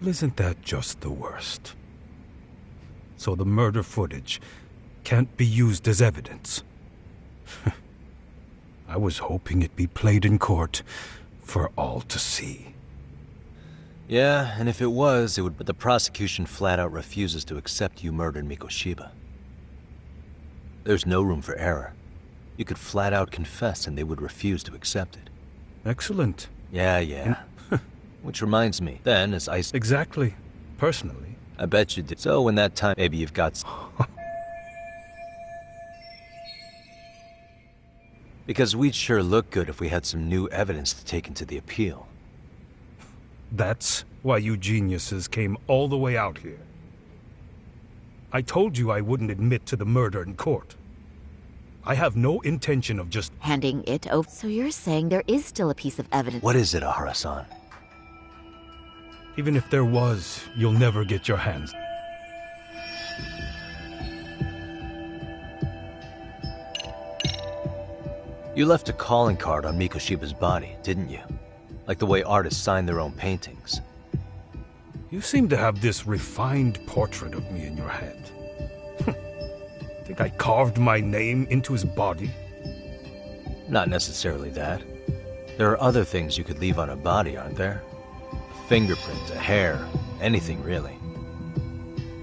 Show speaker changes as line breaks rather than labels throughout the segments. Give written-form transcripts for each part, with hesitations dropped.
Well, isn't that just the worst? So the murder footage can't be used as evidence. I was hoping it'd be played in court for all to see.
Yeah, and if it was, it would. But the prosecution flat out refuses to accept you murdered Mikoshiba. There's no room for error. You could flat out confess and they would refuse to accept it.
Excellent.
Yeah. Which reminds me, then, as I...
Exactly. Personally.
I bet you did. So when that time, maybe you've got... Because we'd sure look good if we had some new evidence to take into the appeal.
That's why you geniuses came all the way out here. I told you I wouldn't admit to the murder in court. I have no intention of just...
handing it over. So you're saying there is still a piece of evidence?
What is it, Ahara-san?
Even if there was, you'll never get your hands.
You left a calling card on Mikoshiba's body, didn't you? Like the way artists sign their own paintings.
You seem to have this refined portrait of me in your head. Think I carved my name into his body?
Not necessarily that. There are other things you could leave on a body, aren't there? A fingerprint, a hair, anything really.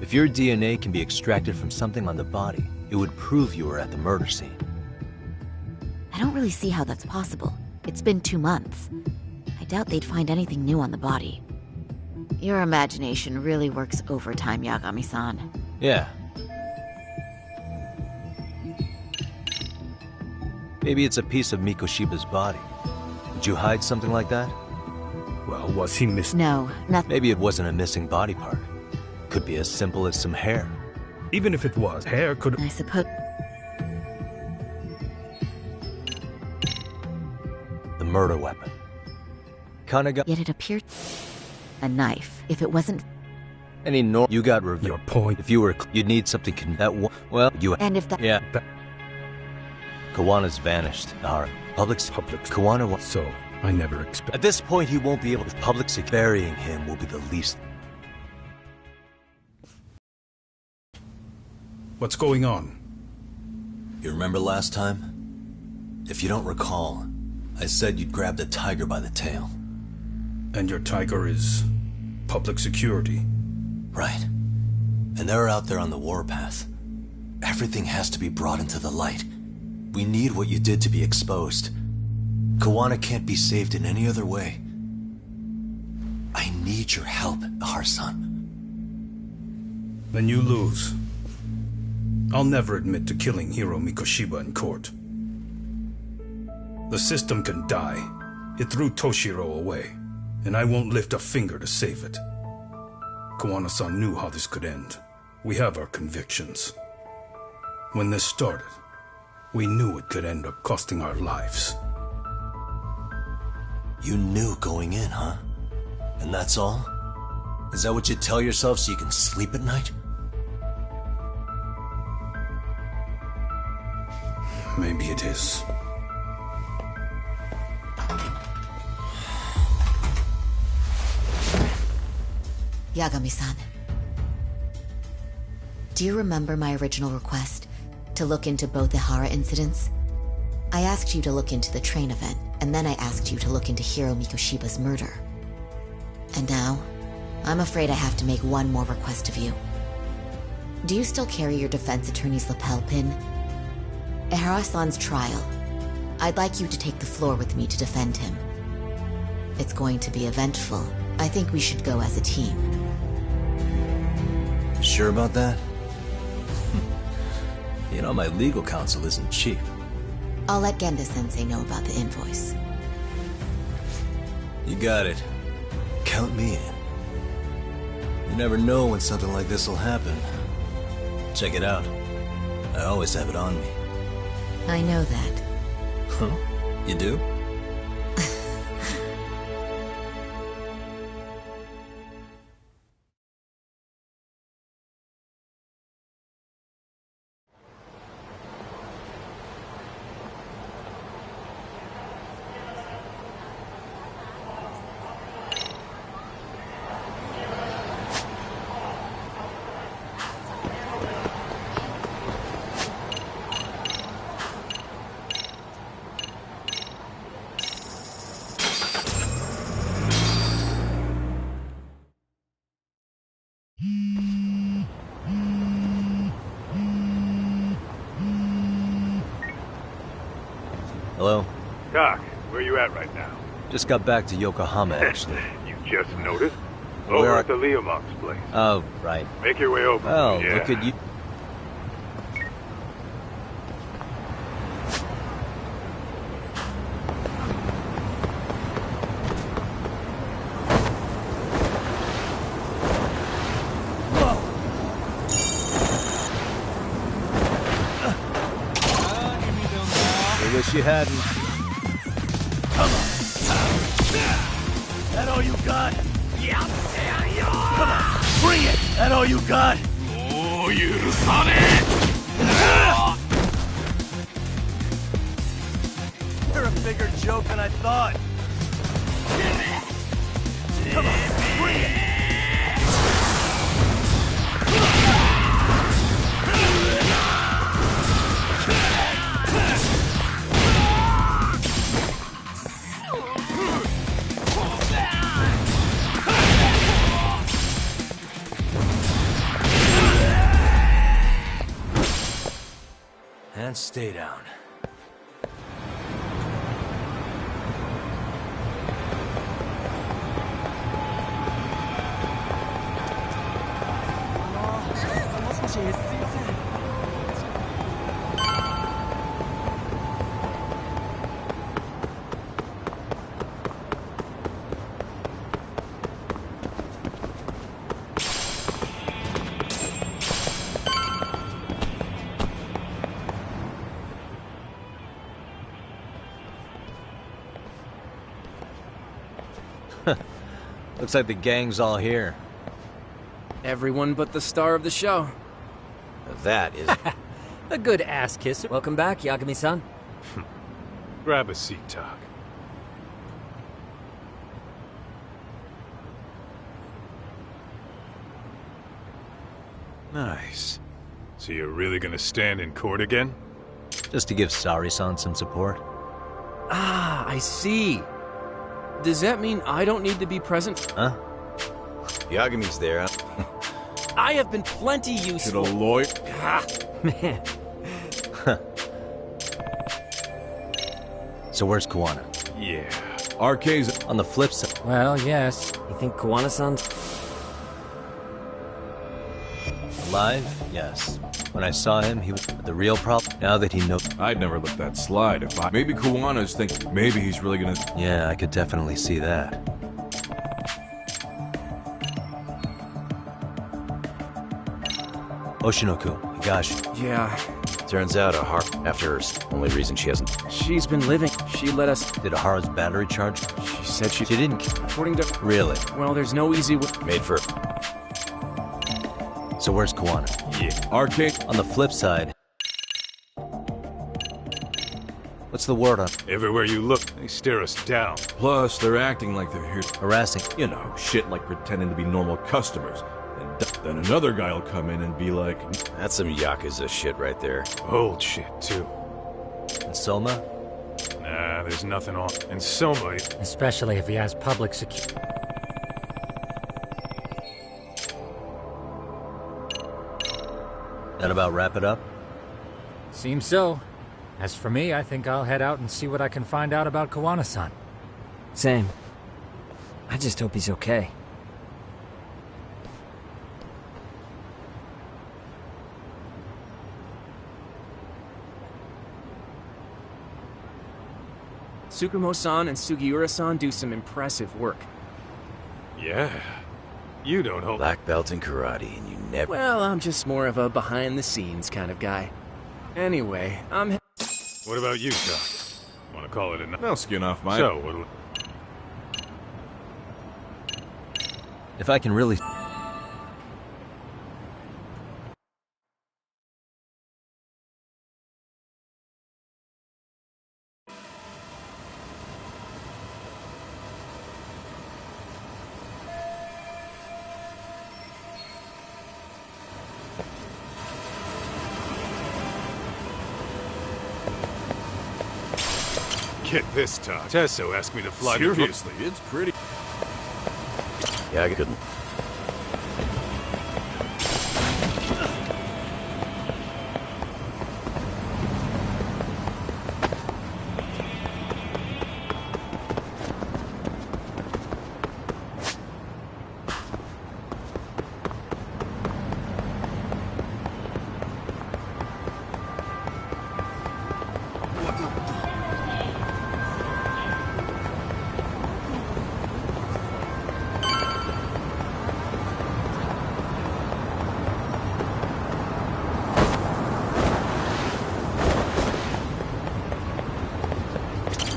If your DNA can be extracted from something on the body, it would prove you were at the murder scene.
I don't really see how that's possible. It's been 2 months. I doubt they'd find anything new on the body. Your imagination really works overtime, Yagami-san.
Yeah. Maybe it's a piece of Mikoshiba's body. Would you hide something like that?
Well, was he missing?
No, nothing.
Maybe it wasn't a missing body part. Could be as simple as some hair.
Even if it was, hair could...
I suppose...
The murder weapon. Kanaga...
Yet it appeared... a knife. If it wasn't...
Any nor... You got revenge.
Your point...
If you were... You'd need something that one... Well, you...
And if that...
Yeah.
That...
Kawana's vanished. Our public's... Kawana...
So, I never expect...
At this point, he won't be able to... Public burying him will be the least...
What's going on?
You remember last time? If you don't recall, I said you'd grab the tiger by the tail.
And your tiger is... public security.
Right. And they're out there on the warpath. Everything has to be brought into the light. We need what you did to be exposed. Kawana can't be saved in any other way. I need your help, Ahara-san.
Then you lose. I'll never admit to killing Hiro Mikoshiba in court. The system can die. It threw Toshiro away, and I won't lift a finger to save it. Kawana-san knew how this could end. We have our convictions. When this started, we knew it could end up costing our lives.
You knew going in, huh? And that's all? Is that what you tell yourself so you can sleep at night?
Maybe it is.
Yagami-san. Do you remember my original request to look into both the Hara incidents? I asked you to look into the train event, and then I asked you to look into Hiro Mikoshiba's murder. And now, I'm afraid I have to make one more request of you. Do you still carry your defense attorney's lapel pin? At Ahara-san's trial, I'd like you to take the floor with me to defend him. It's going to be eventful. I think we should go as a team.
Sure about that? You know, my legal counsel isn't cheap.
I'll let Genda-sensei know about the invoice.
You got it. Count me in. You never know when something like this will happen. Check it out. I always have it on me.
I know that.
Huh? You do? Hello?
Doc, where you at right now?
Just got back to Yokohama, actually.
You just noticed?
Where
Over
are-
at the Leomont's place.
Oh, right.
Make your way over.
Oh,
yeah.
look at you. I wish you hadn't.
That all you got? Come on, bring it! That all you got? You're a bigger joke than I thought. Come on, bring it!
And stay down. Looks like the gang's all here.
Everyone but the star of the show.
That is...
A good ass kisser. Welcome back, Yagami-san.
Grab a seat, Doc. Nice. So you're really gonna stand in court again?
Just to give Sari-san some support.
Ah, I see. Does that mean I don't need to be present?
Huh?
Yagami's there.
I have been plenty useful.
lawyer?
Ah, man.
So where's Kuwana?
Yeah.
RK's...
On the flip side...
Well, yes. You think Kawana-san's...
Alive? Yes. When I saw him, he was the real problem. Now that he knows...
I'd never let that slide if I... Maybe Kuwana's thinking, maybe he's really gonna...
Yeah, I could definitely see that. Oshinoku, Higashi.
Yeah,
Turns out after only reason she hasn't...
she's been living. She let us...
Did Ahara's battery charge?
She said she...
She didn't...
According to...
Really?
Well, there's no easy way...
Made for...
So where's Kuwana?
Yeah.
RK...
On the flip side... What's the word on...
Everywhere you look, they stare us down.
Plus, they're acting like they're here...
harassing?
You know, shit like pretending to be normal customers. And then another guy'll come in and be like...
That's some Yakuza shit right there.
Old shit, too.
And Soma?
Nah, there's nothing on. And Soma...
Especially if he has public security.
That about wrap it up?
Seems so. As for me, I think I'll head out and see what I can find out about Kawana-san.
Same. I just hope he's okay.
Tsukumo-san and Sugiura-san do some impressive work.
Yeah. You don't hold...
Black belt in karate and you never...
Well, I'm just more of a behind-the-scenes kind of guy. Anyway,
What about you, Doc? Wanna call it a night?
I'll skin off my...
So, what'll...
If I can really...
Get this, Doc. Tesso asked me to fly to...
Seriously, it's pretty...
Yeah, I couldn't...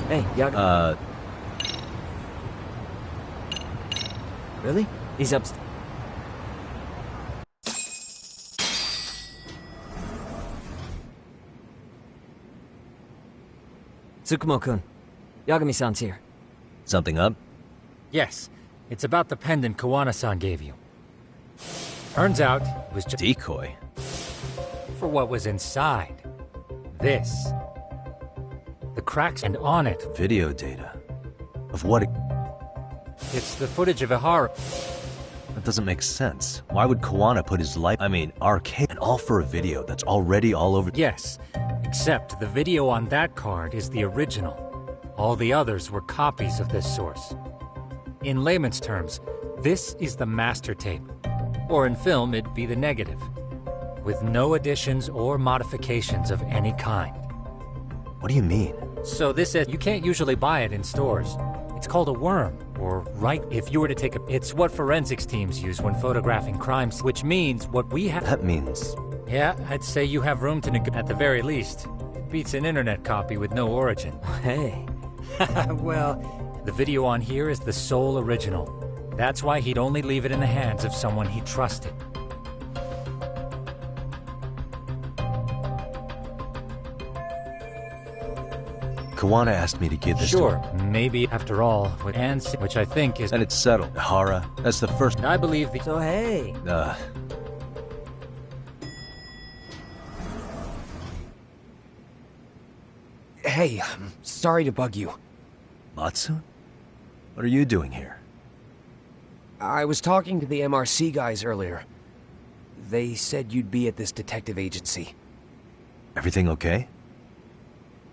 Hey, Yagami. Really? He's upstairs. Tsukumo-kun, Yagami-san's here.
Something up?
Yes, it's about the pendant Kawana-san gave you. Turns out, it was just
Decoy?
for what was inside. This. The cracks and on it.
Video data. Of what?
It's the footage of Ihara.
That doesn't make sense. Why would Kawana put his life, arcade, and all for a video that's already all over?
Yes, except the video on that card is the original. All the others were copies of this source. In layman's terms, this is the master tape. Or in film, it'd be the negative. With no additions or modifications of any kind.
What do you mean?
So this is, you can't usually buy it in stores. It's called a worm, or right if you were to take a... It's what forensics teams use when photographing crimes, which means what we have...
That means...
Yeah, I'd say you have room to at the very least. It beats an internet copy with no origin.
Hey.
Well, the video on here is the sole original. That's why he'd only leave it in the hands of someone he trusted.
Kawana asked me to give this
Sure,
to her.
maybe after all, which I think is...
And it's settled. Ihara, that's the first...
I believe the...
So hey.
Hey, I'm sorry to bug you.
Matsu? What are you doing here?
I was talking to the MRC guys earlier. They said you'd be at this detective agency.
Everything okay?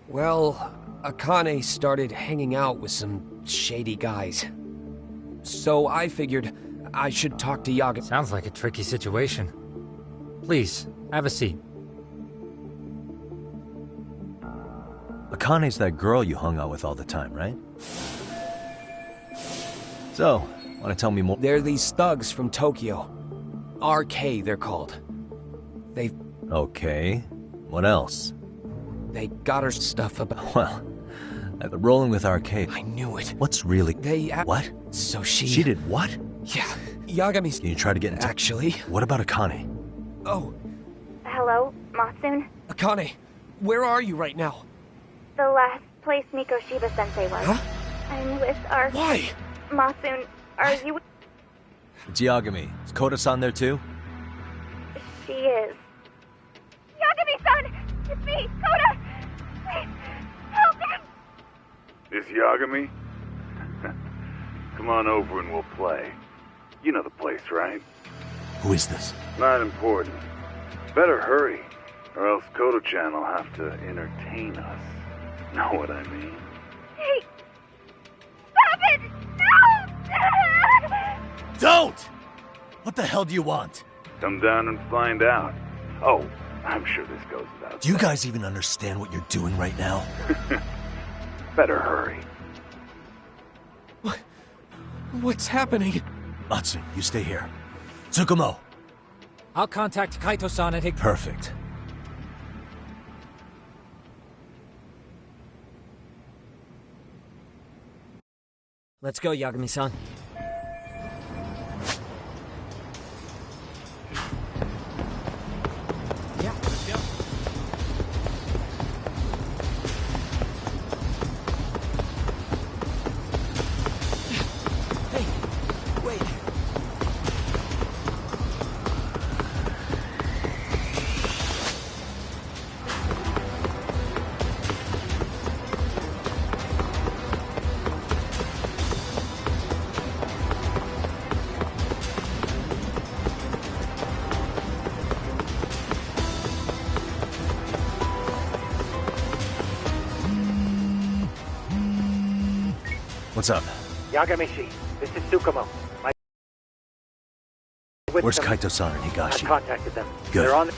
Well, Akane started hanging out with some shady guys. So I figured I should talk to Yaga.
Sounds like a tricky situation. Please, have a seat.
Akane's that girl you hung out with all the time, right? So, wanna tell me more?
They're these thugs from Tokyo. RK, they're called. They've...
Okay. What else?
They got her stuff about...
Well, I've been rolling with Arcade.
I knew it.
What's really...
They...
What?
So she...
She did what?
Yeah, Yagami's...
Can you try to get in touch?
Actually...
What about Akane?
Oh.
Hello, Matsune?
Akane, where are you right now?
The last place Mikoshiba-sensei was.
Huh?
I'm with our...
Why?
Matsune, are you...
It's Yagami. Is Koda-san there too?
She is. Yagami-san! It's me, Koda! Please, help me!
This Yagami? Come on over and we'll play. You know the place, right?
Who is this?
Not important. Better hurry, or else Kodo-chan will have to entertain us. Know what I mean?
Hey! Stop it! No!
Don't! What the hell do you want?
Come down and find out. Oh, I'm sure this goes without
Do you
saying.
guys even understand what you're doing right now?
Better hurry.
What's happening?
Matsu, you stay here. Tsukumo!
I'll contact Kaito-san and take...
Perfect.
Let's go, Yagami-san.
What's up?
Yagami-shi, this is Tsukumo.
Where's Kaito-san and Higashi?
I contacted them.
Good.
They're on...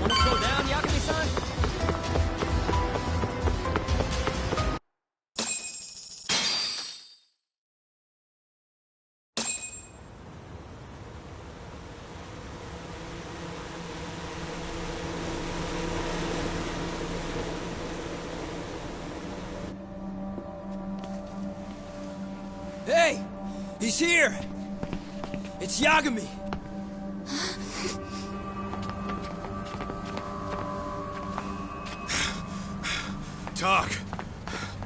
Wanna slow down, Yagami-san?
here! It's Yagami!
Talk.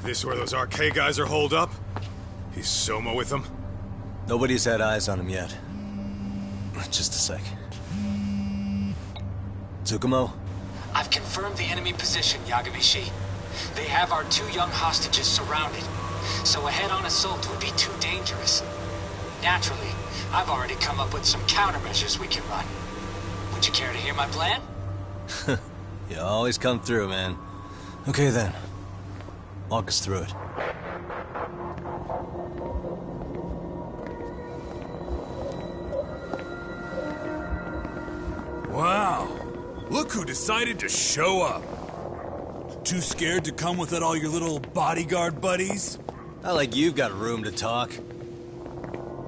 This where those arcade guys are holed up? He's Soma with them?
Nobody's had eyes on him yet. Just a sec. Tsukumo?
I've confirmed the enemy position, Yagami-shi. They have our 2 young hostages surrounded, so a head-on assault would be too dangerous. Naturally, I've already come up with some countermeasures we can run. Would you care to hear my plan?
You always come through, man. Okay then. Walk us through it.
Wow. Look who decided to show up. Too scared to come with all your little bodyguard buddies?
Not like you've got room to talk.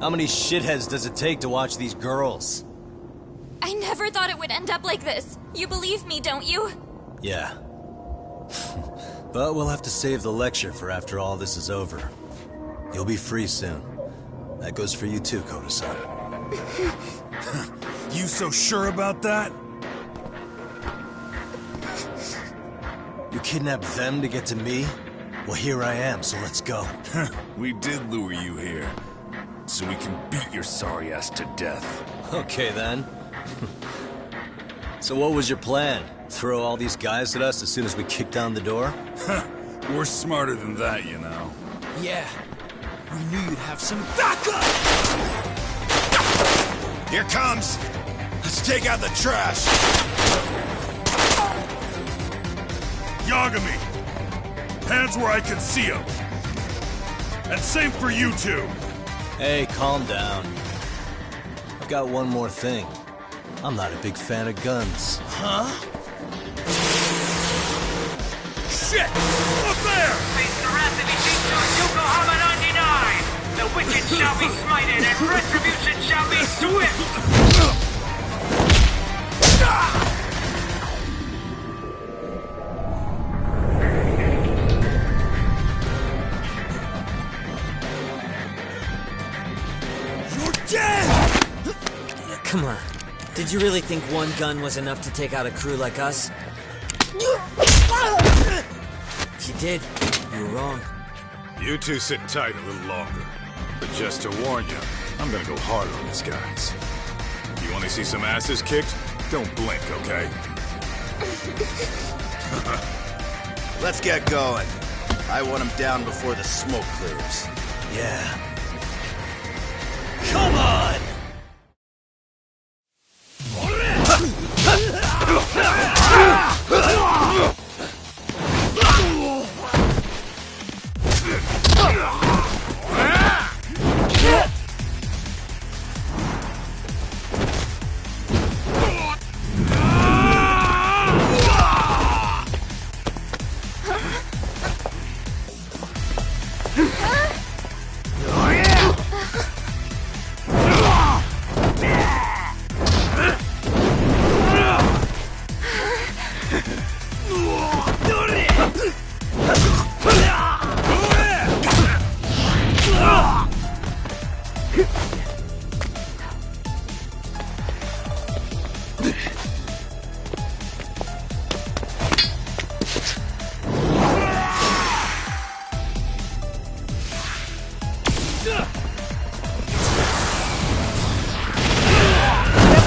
How many shitheads does it take to watch these girls?
I never thought it would end up like this. You believe me, don't you?
Yeah. But we'll have to save the lecture for after all this is over. You'll be free soon. That goes for you too, Koda-san.
You so sure about that?
You kidnapped them to get to me? Well, here I am, so let's go.
We did lure you here, so we can beat your sorry ass to death.
Okay, then. So what was your plan? Throw all these guys at us as soon as we kick down the door?
We're smarter than that, you know.
Yeah. We knew you'd have some backup!
Here comes! Let's take out the trash!
Yagami! Hands where I can see them! And same for you two!
Hey, calm down. I've got one more thing. I'm not a big fan of guns.
Huh?
Shit! Up there!
Face the wrath of Ijincho Yokohama 99! The wicked shall be smited and retribution shall be swift!
You're dead!
Come on. Did you really think one gun was enough to take out a crew like us? If you did, you were wrong.
You two sit tight a little longer. But just to warn you, I'm gonna go hard on these guys. You wanna see some asses kicked? Don't blink, okay?
Let's get going. I want him down before the smoke clears.
Yeah.
Come on!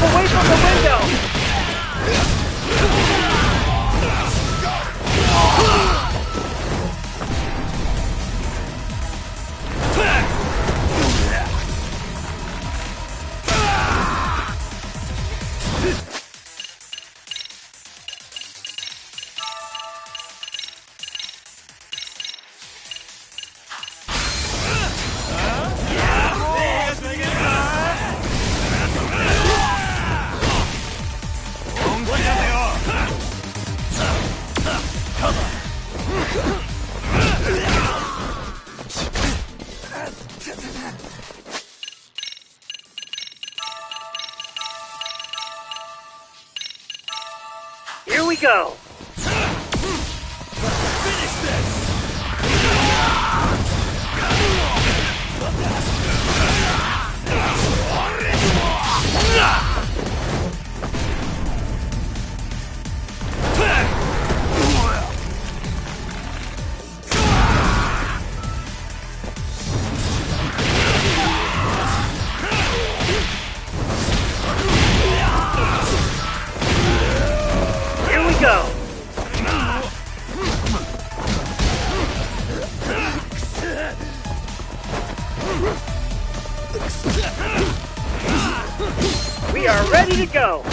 Away from the window! Here we go!
Finish this!
go! We are ready to go!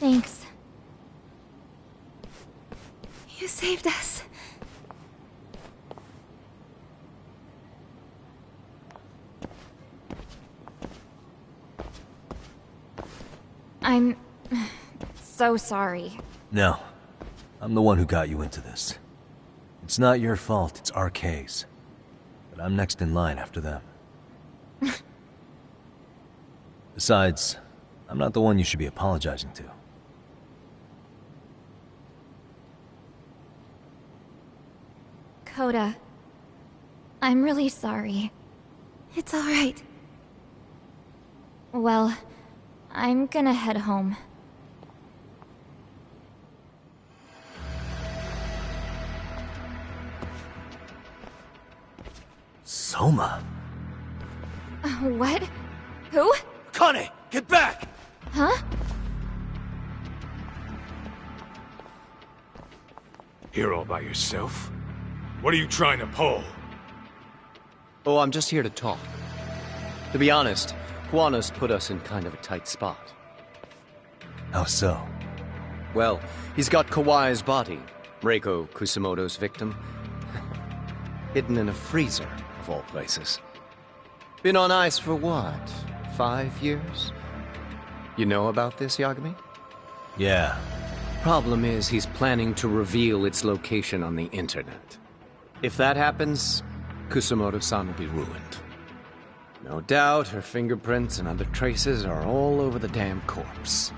Thanks. You saved us. I'm so sorry.
No. I'm the one who got you into this. It's not your fault, it's RK's. But I'm next in line after them. Besides, I'm not the one you should be apologizing to.
Coda, I'm really sorry. It's all right. Well, I'm gonna head home.
Soma?
What? Who?
Akane, get back!
Huh?
Here all by yourself? What are you trying to pull?
Oh, I'm just here to talk. To be honest, Kuwano's put us in kind of a tight spot.
How so?
Well, he's got Kawai's body, Reiko Kusumoto's victim, hidden in a freezer, of all places. Been on ice for what, 5 years? You know about this, Yagami?
Yeah.
Problem is, he's planning to reveal its location on the internet. If that happens, Kusumoto-san will be ruined. No doubt her fingerprints and other traces are all over the damn corpse.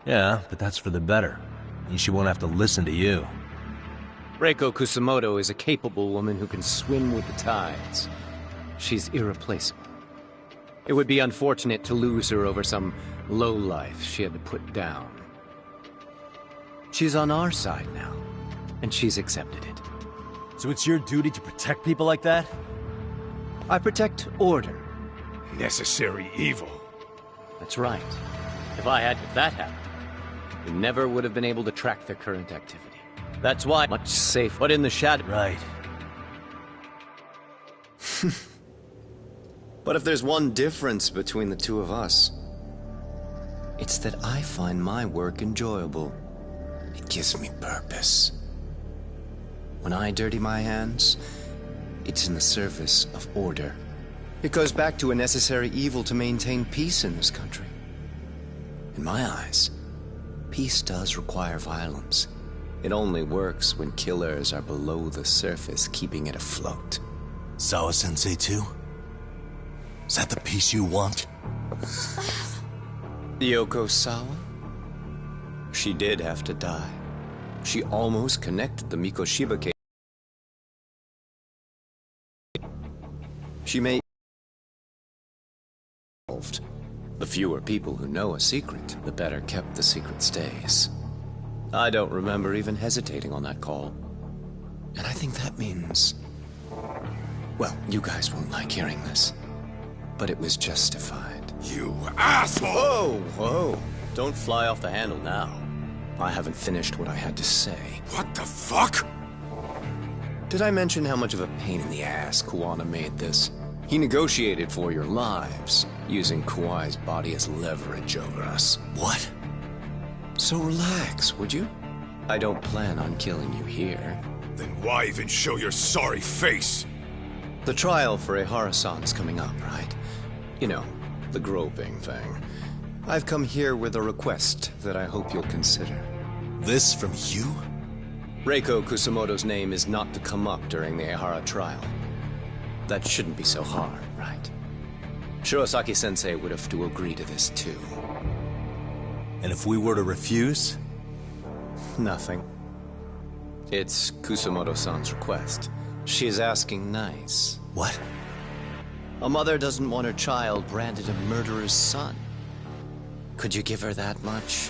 Yeah, but that's for the better. Means she won't have to listen to you.
Reiko Kusumoto is a capable woman who can swim with the tides. She's irreplaceable. It would be unfortunate to lose her over some lowlife she had to put down. She's on our side now, and she's accepted it.
So it's your duty to protect people like that?
I protect order.
Necessary evil.
That's right. If that happened, we never would have been able to track their current activity. That's why much safer, but in the shadow.
Right.
But if there's one difference between the two of us, it's that I find my work enjoyable. It gives me purpose. When I dirty my hands, it's in the service of order. It goes back to a necessary evil to maintain peace in this country. In my eyes, peace does require violence. It only works when killers are below the surface, keeping it afloat.
Sawa-sensei too? Is that the peace you want?
Yoko Sawa? She did have to die. She almost connected the Mikoshiba case. She may involved. The fewer people who know a secret, the better kept the secret stays. I don't remember even hesitating on that call. And I think that means... well, you guys won't like hearing this, but it was justified.
You asshole!
Whoa, whoa. Don't fly off the handle now. I haven't finished what I had to say.
What the fuck?
Did I mention how much of a pain in the ass Kuwana made this? He negotiated for your lives, using Kawai's body as leverage over us.
What?
So relax, would you? I don't plan on killing you here.
Then why even show your sorry face?
The trial for Ehara-san's coming up, right? You know, the groping thing. I've come here with a request that I hope you'll consider.
This from you?
Reiko Kusumoto's name is not to come up during the Ehara trial. That shouldn't be so hard, right? Shirosaki-sensei would have to agree to this too.
And if we were to refuse?
Nothing. It's Kusumoto-san's request. She is asking nice.
What?
A mother doesn't want her child branded a murderer's son. Could you give her that much?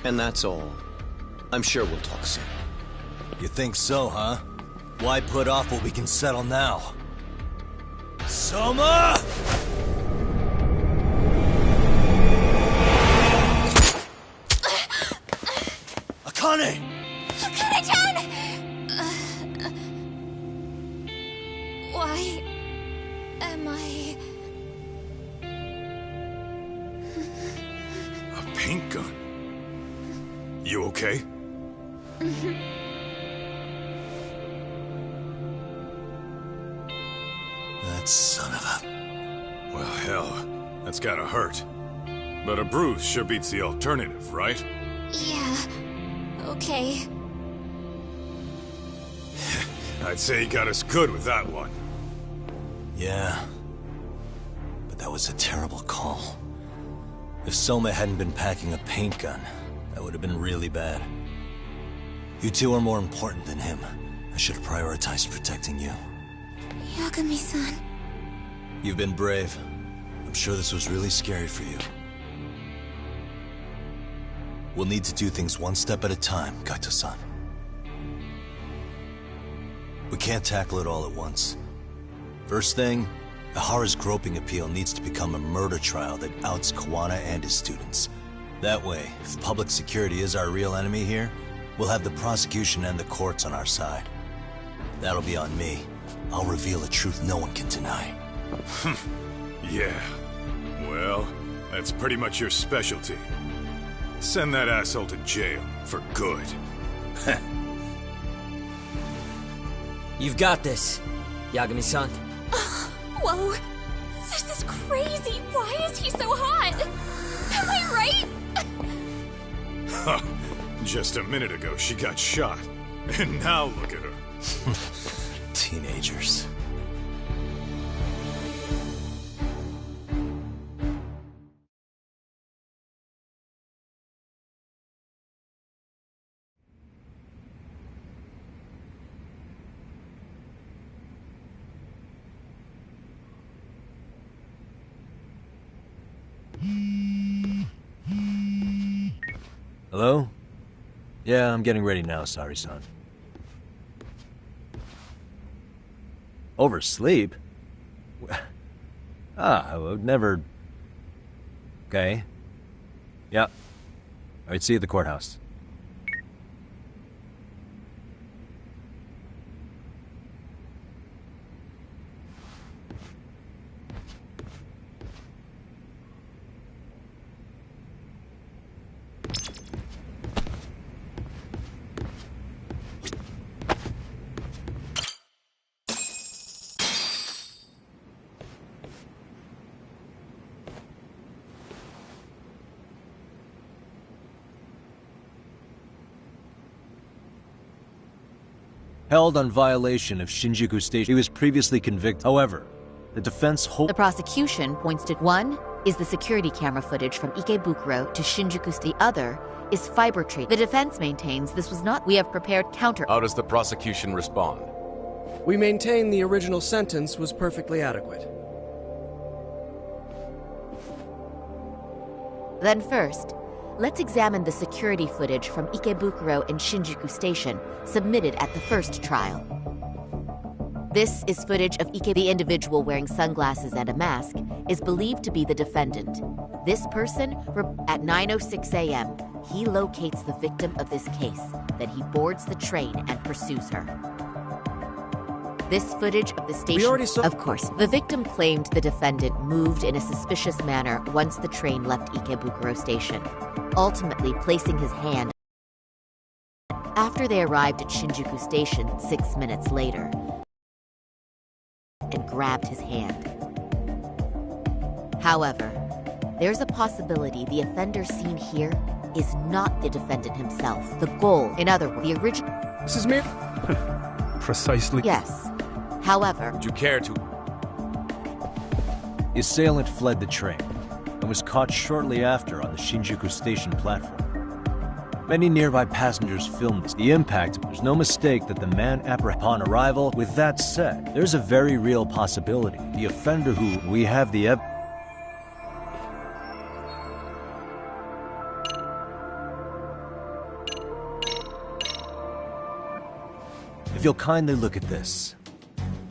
And that's all. I'm sure we'll talk soon.
You think so, huh? Why put off what we can settle now? Soma! Akane!
Akane-chan! Why am I...
A paint gun? You okay?
That son of a...
Well, hell, that's gotta hurt. But a bruise sure beats the alternative, right?
Yeah. Okay.
I'd say he got us good with that one.
Yeah. But that was a terrible call. If Soma hadn't been packing a paint gun, that would have been really bad. You two are more important than him. I should have prioritized protecting you.
Yagami-san.
You've been brave. I'm sure this was really scary for you. We'll need to do things one step at a time, Kaito-san. We can't tackle it all at once. First thing, Ihara's groping appeal needs to become a murder trial that outs Kawana and his students. That way, if public security is our real enemy here, we'll have the prosecution and the courts on our side. That'll be on me. I'll reveal a truth no one can deny.
Yeah. Well, that's pretty much your specialty. Send that asshole to jail, for good.
You've got this, Yagami-san.
Whoa. This is crazy. Why is he so hot? Am I right?
Just a minute ago, she got shot. And now look at her.
Teenagers. Hello? Yeah, I'm getting ready now, Sari-san. Oversleep? I would never... Okay. Yeah. Alright, see you at the courthouse. Held on violation of Shinjuku Station. He was previously convicted. However, the defense
The prosecution points to one is the security camera footage from Ikebukuro to Shinjuku. The other is fiber tree. The defense maintains this was not. We have prepared counter.
How does the prosecution respond?
We maintain the original sentence was perfectly adequate.
Then first, let's examine the security footage from Ikebukuro and Shinjuku Station submitted at the first trial. This is footage of Ike. The individual wearing sunglasses and a mask is believed to be the defendant. This person, at 9:06 a.m., he locates the victim of this case. Then he boards the train and pursues her. This footage of the station...
We already saw...
Of course, the victim claimed the defendant moved in a suspicious manner once the train left Ikebukuro Station, ultimately placing his hand after they arrived at Shinjuku Station 6 minutes later and grabbed his hand. However, there's a possibility the offender seen here is not the defendant himself. The goal, in other words, the original...
This is me.
Precisely.
Yes. However...
Would you care to...
The assailant fled the train and was caught shortly after on the Shinjuku Station platform. Many nearby passengers filmed this. The impact, there's no mistake that the man apprehended upon arrival. With that said, there's a very real possibility. The offender who we have the evidence. If you'll kindly look at this.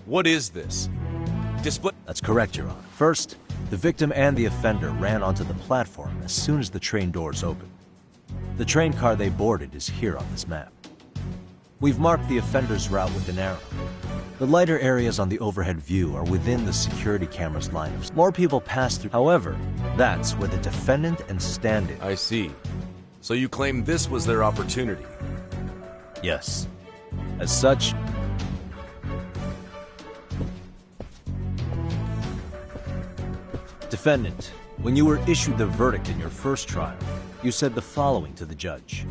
What is this? Display.
That's correct, Your Honor. First, the victim and the offender ran onto the platform as soon as the train doors opened. The train car they boarded is here on this map. We've marked the offender's route with an arrow. The lighter areas on the overhead view are within the security camera's line of sight. More people pass through. However, that's where the defendant and stand-in.
I see. So you claim this was their opportunity?
Yes. As such, defendant, when you were issued the verdict in your first trial, you said the following to the judge.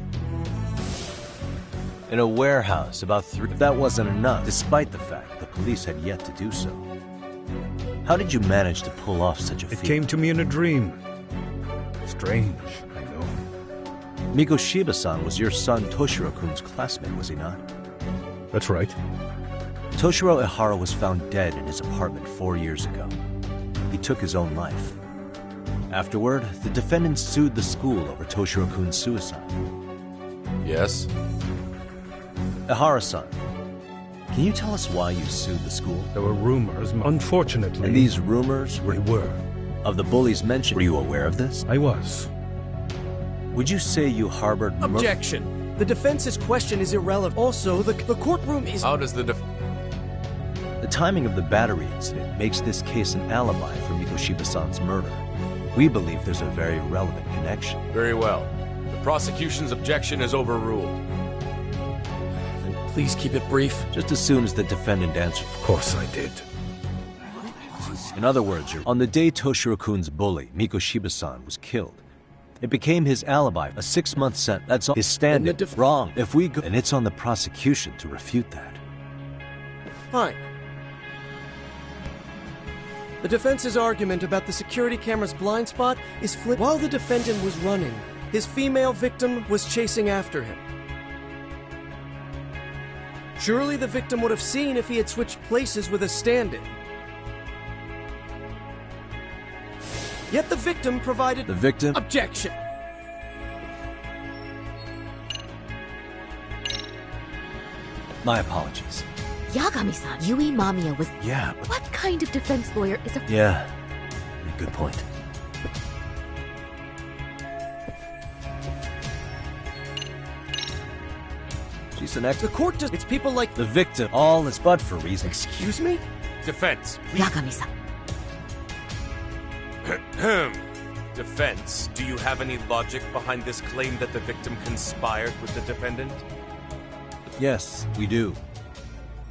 In a warehouse about 3... If that wasn't enough, despite the fact the police had yet to do so. How did you manage to pull off such a feat?
It came to me in a dream. Strange, I know.
Mikoshiba-san was your son Toshiro-kun's classmate, was he not?
That's right.
Toshiro Ihara was found dead in his apartment 4 years ago. He took his own life. Afterward, the defendant sued the school over Toshiro-kun's suicide.
Yes?
Ihara-san, can you tell us why you sued the school?
There were rumors, unfortunately.
And these rumors
were
of the bullies mentioned. Were you aware of this?
I was.
Would you say you harbored...
Objection! The defense's question is irrelevant. Also, the courtroom is...
How does the
The timing of the battery incident makes this case an alibi for Mikoshiba-san's murder. We believe there's a very relevant connection.
Very well. The prosecution's objection is overruled.
Then please keep it brief.
Just as soon as the defendant answered.
Of course I did.
In other words, on the day Toshiro-kun's bully, Mikoshiba-san, was killed, it became his alibi, a 6-month sentence. That's all. His stand-in. Wrong. If we go... And it's on the prosecution to refute that.
Fine. The defense's argument about the security camera's blind spot is flipped. While the defendant was running, his female victim was chasing after him. Surely the victim would have seen if he had switched places with a stand-in. Yet the victim provided...
The victim...
Objection!
My apologies.
Yagami-san, Yui Mamiya was...
Yeah, but...
What kind of defense lawyer is a...
Yeah, good point. She's an ex...
The court does... It's people like...
The victim. All is but for reason.
Excuse me?
Defense.
Yagami-san.
Defense, do you have any logic behind this claim that the victim conspired with the defendant?
Yes, we do.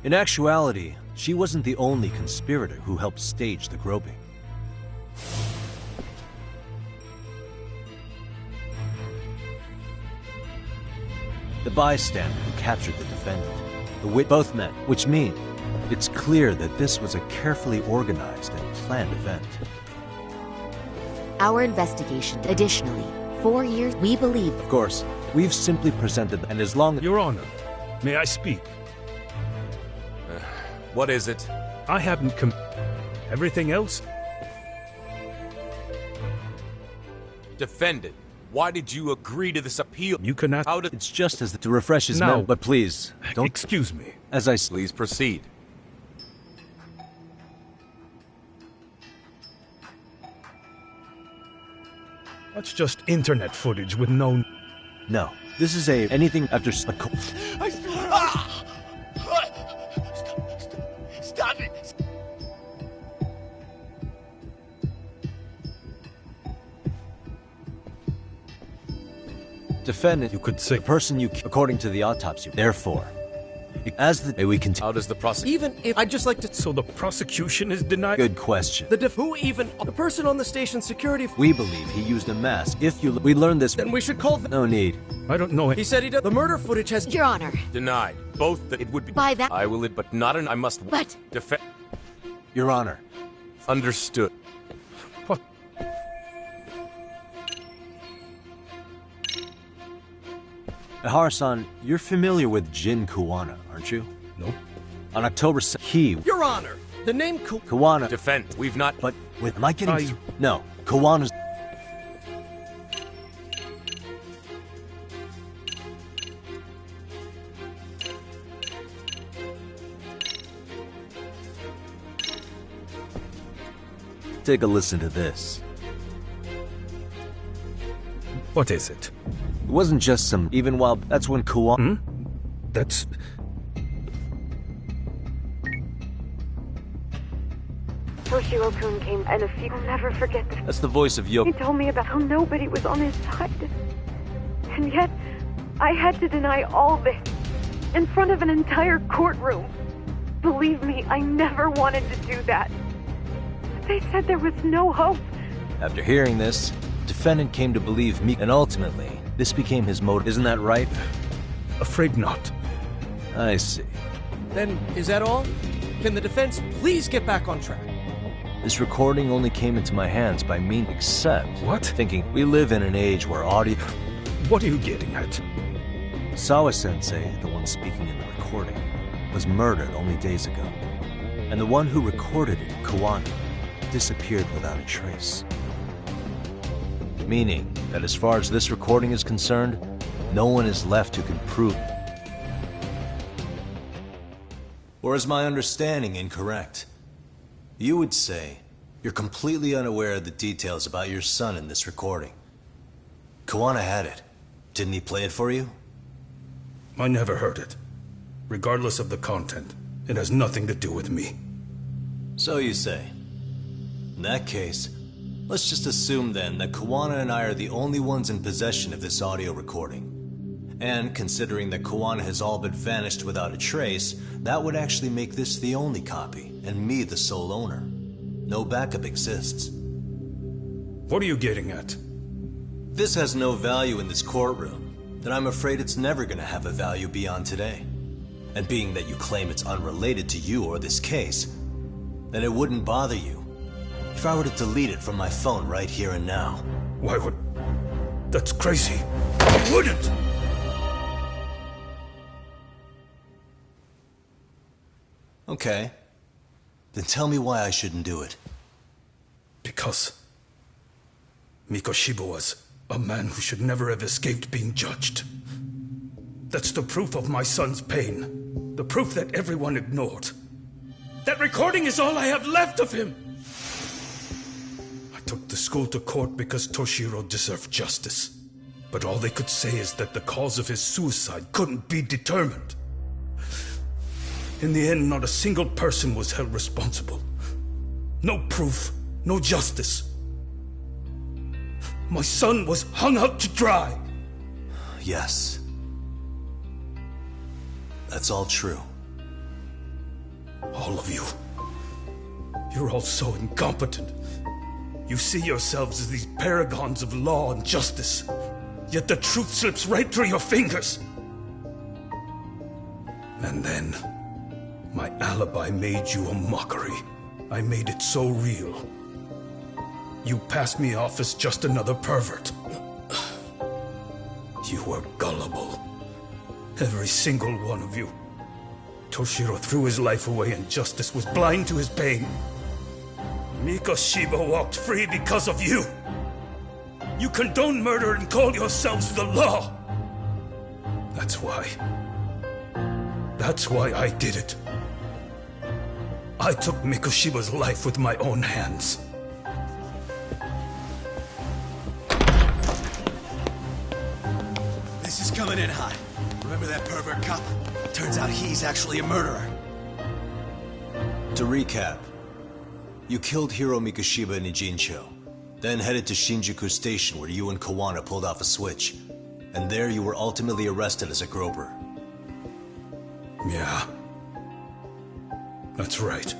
In actuality, she wasn't the only conspirator who helped stage the groping. The bystander who captured the defendant, both men, which mean it's clear that this was a carefully organized and planned event.
Our investigation, additionally, 4 years, we believe...
Of course, we've simply presented... And as long as...
Your Honor, may I speak?
What is it?
I haven't Everything else?
Defendant, why did you agree to this appeal?
You cannot...
How did... It's just as to refresh his memory, but please, don't...
Excuse me.
As I...
Please proceed.
That's just internet footage with no...
No, this is anything after...
I swear... Stop it!
Defendant,
you could say...
The person you... According to the autopsy, therefore... As the... We continue...
How does the prosecution...
Even if... I'd just like to...
So the prosecution is denied...
Good question.
Who even... The person on the station security...
We believe he used a mask. If you... We learned this...
Then we should call...
No need.
I don't know...
He said he does... The murder footage has...
Your Honor.
Denied. Both that it would be...
By that...
I will it, but not an... I must...
But...
Defend...
Your Honor.
Understood.
Ihara-san, you're familiar with Jin Kuwana, aren't you?
Nope.
On October 2nd, he...
Your Honor, the name
Kuwana...
Defend. We've not...
But with my getting... No, Kuwana's... Take a listen to this.
What is it?
It wasn't just some... Even while... That's when Kuwana...
That's...
Toshiro-kun came, and I'll never forget this.
That's the voice of Yoko.
He told me about how nobody was on his side. And yet, I had to deny all this in front of an entire courtroom. Believe me, I never wanted to do that. They said there was no hope.
After hearing this, defendant came to believe me, and ultimately, this became his motive. Isn't that right?
Afraid not.
I see.
Then, is that all? Can the defense please get back on track?
This recording only came into my hands by me, except...
What?
Thinking we live in an age where audio...
What are you getting at?
Sawa-sensei, the one speaking in the recording, was murdered only days ago. And the one who recorded it, Kuwana, disappeared without a trace. Meaning that as far as this recording is concerned, no one is left who can prove it. Or is my understanding incorrect? You would say you're completely unaware of the details about your son in this recording. Kuwana had it. Didn't he play it for you?
I never heard it. Regardless of the content, it has nothing to do with me.
So you say. In that case, let's just assume then that Kuwana and I are the only ones in possession of this audio recording. And considering that Kuwana has all but vanished without a trace, that would actually make this the only copy, and me the sole owner. No backup exists.
What are you getting at?
This has no value in this courtroom, then I'm afraid it's never gonna have a value beyond today. And being that you claim it's unrelated to you or this case, then it wouldn't bother you if I were to delete it from my phone right here and now.
Why would... That's crazy. I wouldn't!
Okay. Then tell me why I shouldn't do it.
Because Mikoshiba was a man who should never have escaped being judged. That's the proof of my son's pain. The proof that everyone ignored. That recording is all I have left of him! I took the school to court because Toshiro deserved justice. But all they could say is that the cause of his suicide couldn't be determined. In the end, not a single person was held responsible. No proof, no justice. My son was hung out to dry.
Yes. That's all true.
All of you. You're all so incompetent. You see yourselves as these paragons of law and justice. Yet the truth slips right through your fingers. And then... my alibi made you a mockery. I made it so real. You passed me off as just another pervert. You were gullible. Every single one of you. Toshiro threw his life away and justice was blind to his pain. Mikoshiba walked free because of you. You condone murder and call yourselves the law. That's why. That's why I did it. I took Mikoshiba's life with my own hands.
This is coming in hot. Remember that pervert cop? Turns out he's actually a murderer.
To recap, you killed Hiro Mikoshiba in Ijincho, then headed to Shinjuku Station where you and Kuwana pulled off a switch, and there you were ultimately arrested as a groper.
Yeah. That's right.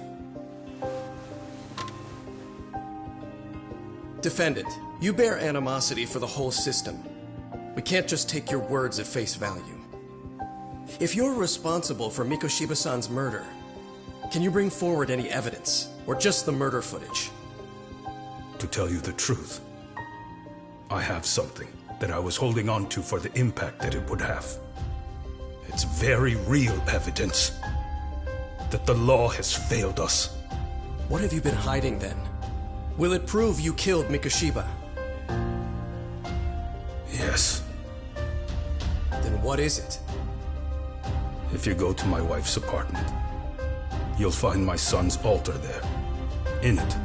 Defendant, you bear animosity for the whole system. We can't just take your words at face value. If you're responsible for Mikoshiba-san's murder, can you bring forward any evidence, or just the murder footage?
To tell you the truth, I have something. that I was holding on to for the impact that it would have. It's very real evidence that the law has failed us.
What have you been hiding then? Will it prove you killed Mikoshiba?
Yes.
Then what is it?
If you go to my wife's apartment, you'll find my son's altar there. In it,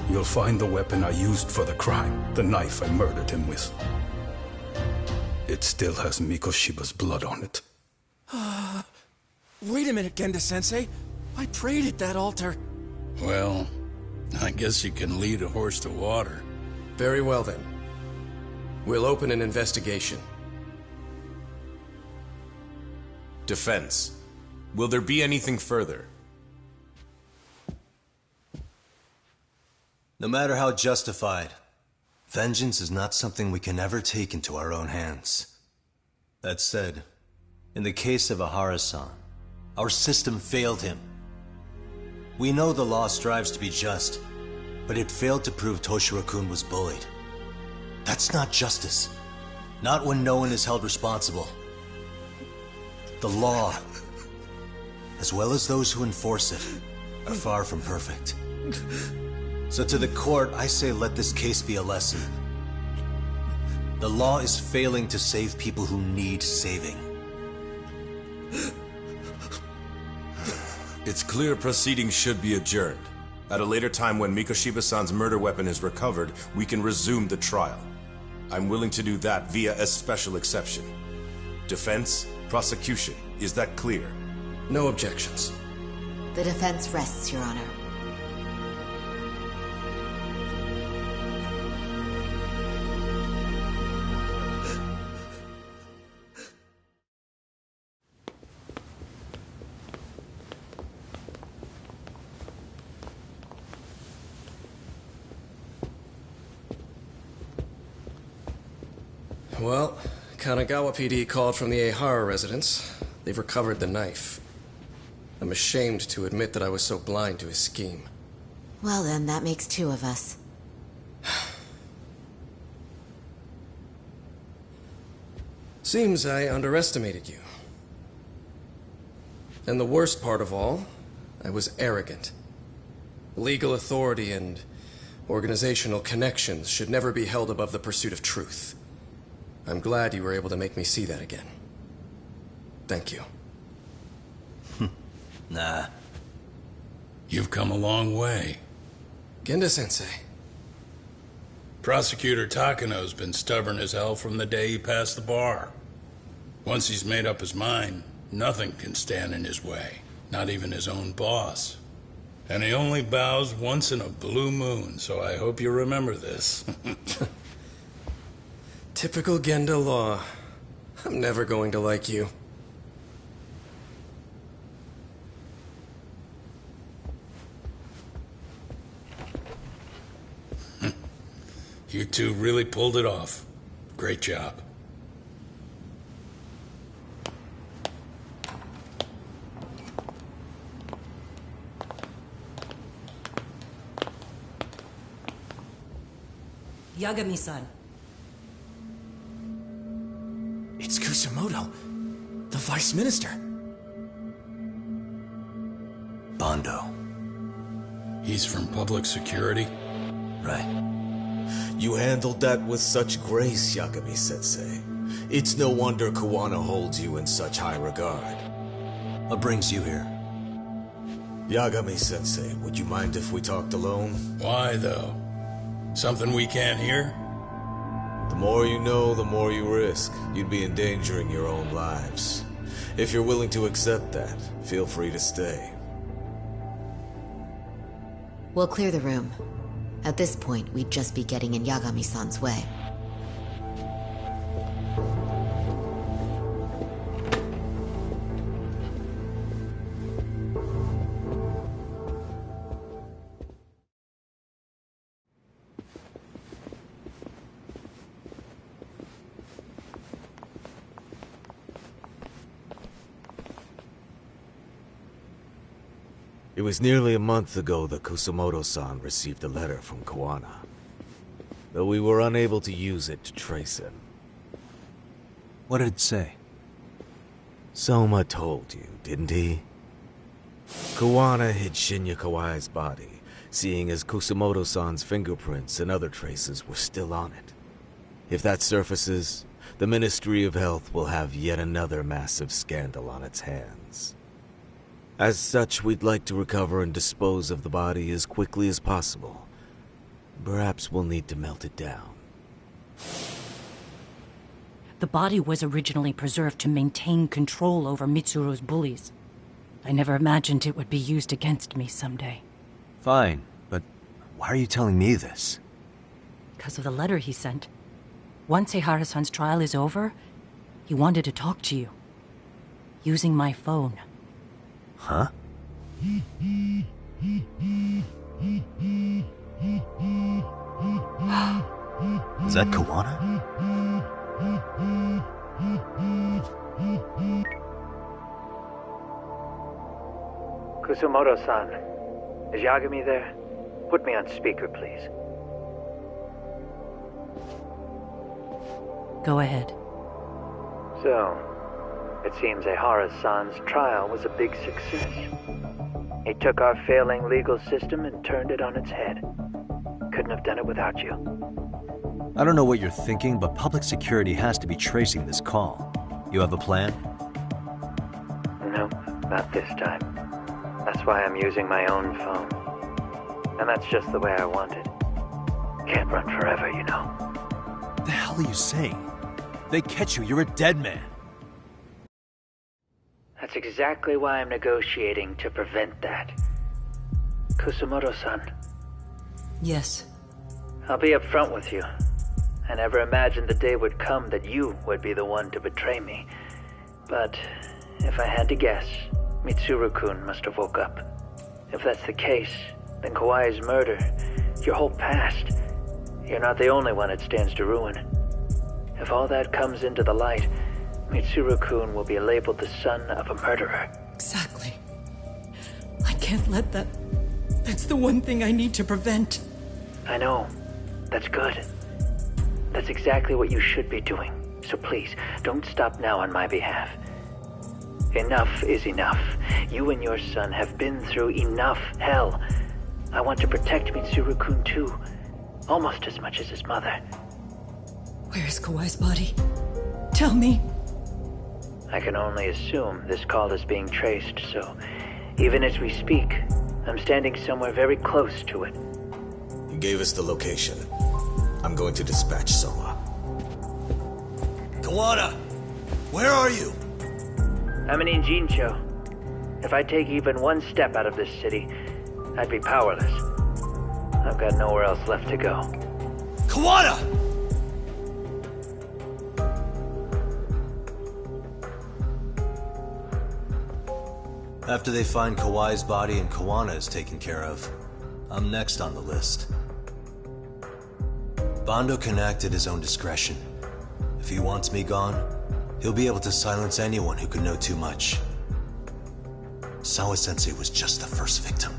you'll find the weapon I used for the crime, the knife I murdered him with. It still has Mikoshiba's blood on it.
Wait a minute, Genda-sensei. I prayed at that altar.
Well, I guess you can lead a horse to water.
Very well then. We'll open an investigation.
Defense. Will there be anything further?
No matter how justified, vengeance is not something we can ever take into our own hands. That said, in the case of Ihara-san, our system failed him. We know the law strives to be just, but it failed to prove Toshiro-kun was bullied. That's not justice. Not when no one is held responsible. The law, as well as those who enforce it, are far from perfect. So to the court, I say let this case be a lesson. The law is failing to save people who need saving.
It's clear proceedings should be adjourned. At a later time when Mikoshiba-san's murder weapon is recovered, we can resume the trial. I'm willing to do that via a special exception. Defense, prosecution, is that clear?
No objections.
The defense rests, Your Honor.
Well, Kanagawa PD called from the Ihara residence. They've recovered the knife. I'm ashamed to admit that I was so blind to his scheme.
Well then, that makes two of us.
Seems I underestimated you. And the worst part of all, I was arrogant. Legal authority and organizational connections should never be held above the pursuit of truth. I'm glad you were able to make me see that again. Thank you.
Nah.
You've come a long way.
Genda-sensei.
Prosecutor Takano's been stubborn as hell from the day he passed the bar. Once he's made up his mind, nothing can stand in his way. Not even his own boss. And he only bows once in a blue moon, so I hope you remember this.
Typical Genda law. I'm never going to like you.
You two really pulled it off. Great job.
Yagami-san.
It's Kusamoto, the Vice Minister.
Bando.
He's from public security?
Right.
You handled that with such grace, Yagami-sensei. It's no wonder Kuwana holds you in such high regard.
What brings you here?
Yagami-sensei, would you mind if we talked alone?
Why, though? Something we can't hear?
The more you know, the more you risk. You'd be endangering your own lives. If you're willing to accept that, feel free to stay.
We'll clear the room. At this point, we'd just be getting in Yagami-san's way.
It was nearly a month ago that Kusamoto-san received a letter from Kuwana. though we were unable to use it to trace him.
What did it say?
Soma told you, didn't he? Kawana hid Shinya Kawai's body, seeing as Kusumoto-san's fingerprints and other traces were still on it. If that surfaces, the Ministry of Health will have yet another massive scandal on its hands. As such, we'd like to recover and dispose of the body as quickly as possible. Perhaps we'll need to melt it down.
The body was originally preserved to maintain control over Mitsuru's bullies. I never imagined it would be used against me someday.
Fine, but why are you telling me this?
Because of the letter he sent. Once Ehara-san's trial is over, he wanted to talk to you. Using my phone.
Huh? Is that Kawana?
Kusumoto-san, is Yagami there? Put me on speaker, please.
Go ahead.
So, it seems Ehara-san's trial was a big success. He took our failing legal system and turned it on its head. Couldn't have done it without you.
I don't know what you're thinking, but public security has to be tracing this call. You have a plan?
No, not this time. That's why I'm using my own phone. And that's just the way I want it. Can't run forever, you know.
What the hell are you saying? They catch you, you're a dead man.
That's exactly why I'm negotiating to prevent that. Kusumoto-san.
Yes.
I'll be upfront with you. I never imagined the day would come that you would be the one to betray me. But if I had to guess, Mitsuru-kun must have woke up. If that's the case, then Kawai's murder, your whole past, you're not the only one it stands to ruin. If all that comes into the light, Mitsuru-kun will be labeled the son of a murderer.
Exactly. I can't let that... That's the one thing I need to prevent.
I know. That's good. That's exactly what you should be doing. So please, don't stop now on my behalf. Enough is enough. You and your son have been through enough hell. I want to protect Mitsuru-kun too. Almost as much as his mother.
Where is Kawai's body? Tell me.
I can only assume this call is being traced, so even as we speak, I'm standing somewhere very close to it.
You gave us the location. I'm going to dispatch Soma.
Kawana! Where are you?
I'm in Injincho. If I take even one step out of this city, I'd be powerless. I've got nowhere else left to go.
Kawana! After they find Kawai's body and Kawana is taken care of, I'm next on the list. Bando can act at his own discretion. If he wants me gone, he'll be able to silence anyone who could know too much. Sawa-sensei was just the first victim.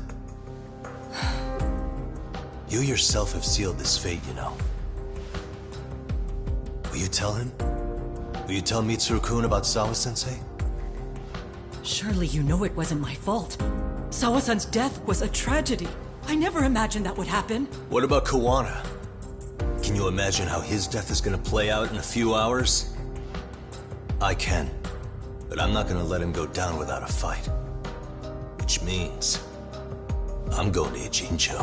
You yourself have sealed this fate, you know. Will you tell him? Will you tell Mitsuru-kun about Sawa-sensei?
Surely you know it wasn't my fault. Sawa-san's death was a tragedy. I never imagined that would happen.
What about Kawana? Can you imagine how his death is gonna play out in a few hours? I can, but I'm not gonna let him go down without a fight. Which means, I'm going to Ijincho.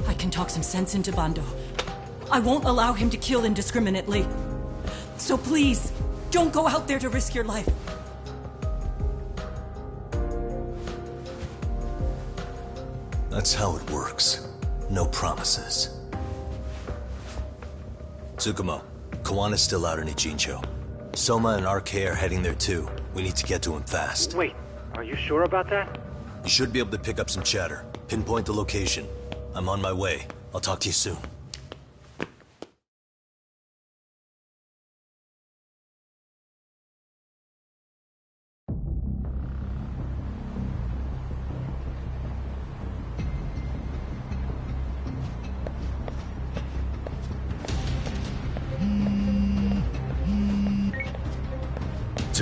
I can talk some sense into Bando. I won't allow him to kill indiscriminately. So please, don't go out there to risk your life.
That's how it works. No promises. Tsukumo, Kawana's still out in Ijincho. Soma and RK are heading there too. We need to get to him fast.
Wait, are you sure about that?
You should be able to pick up some chatter. Pinpoint the location. I'm on my way. I'll talk to you soon.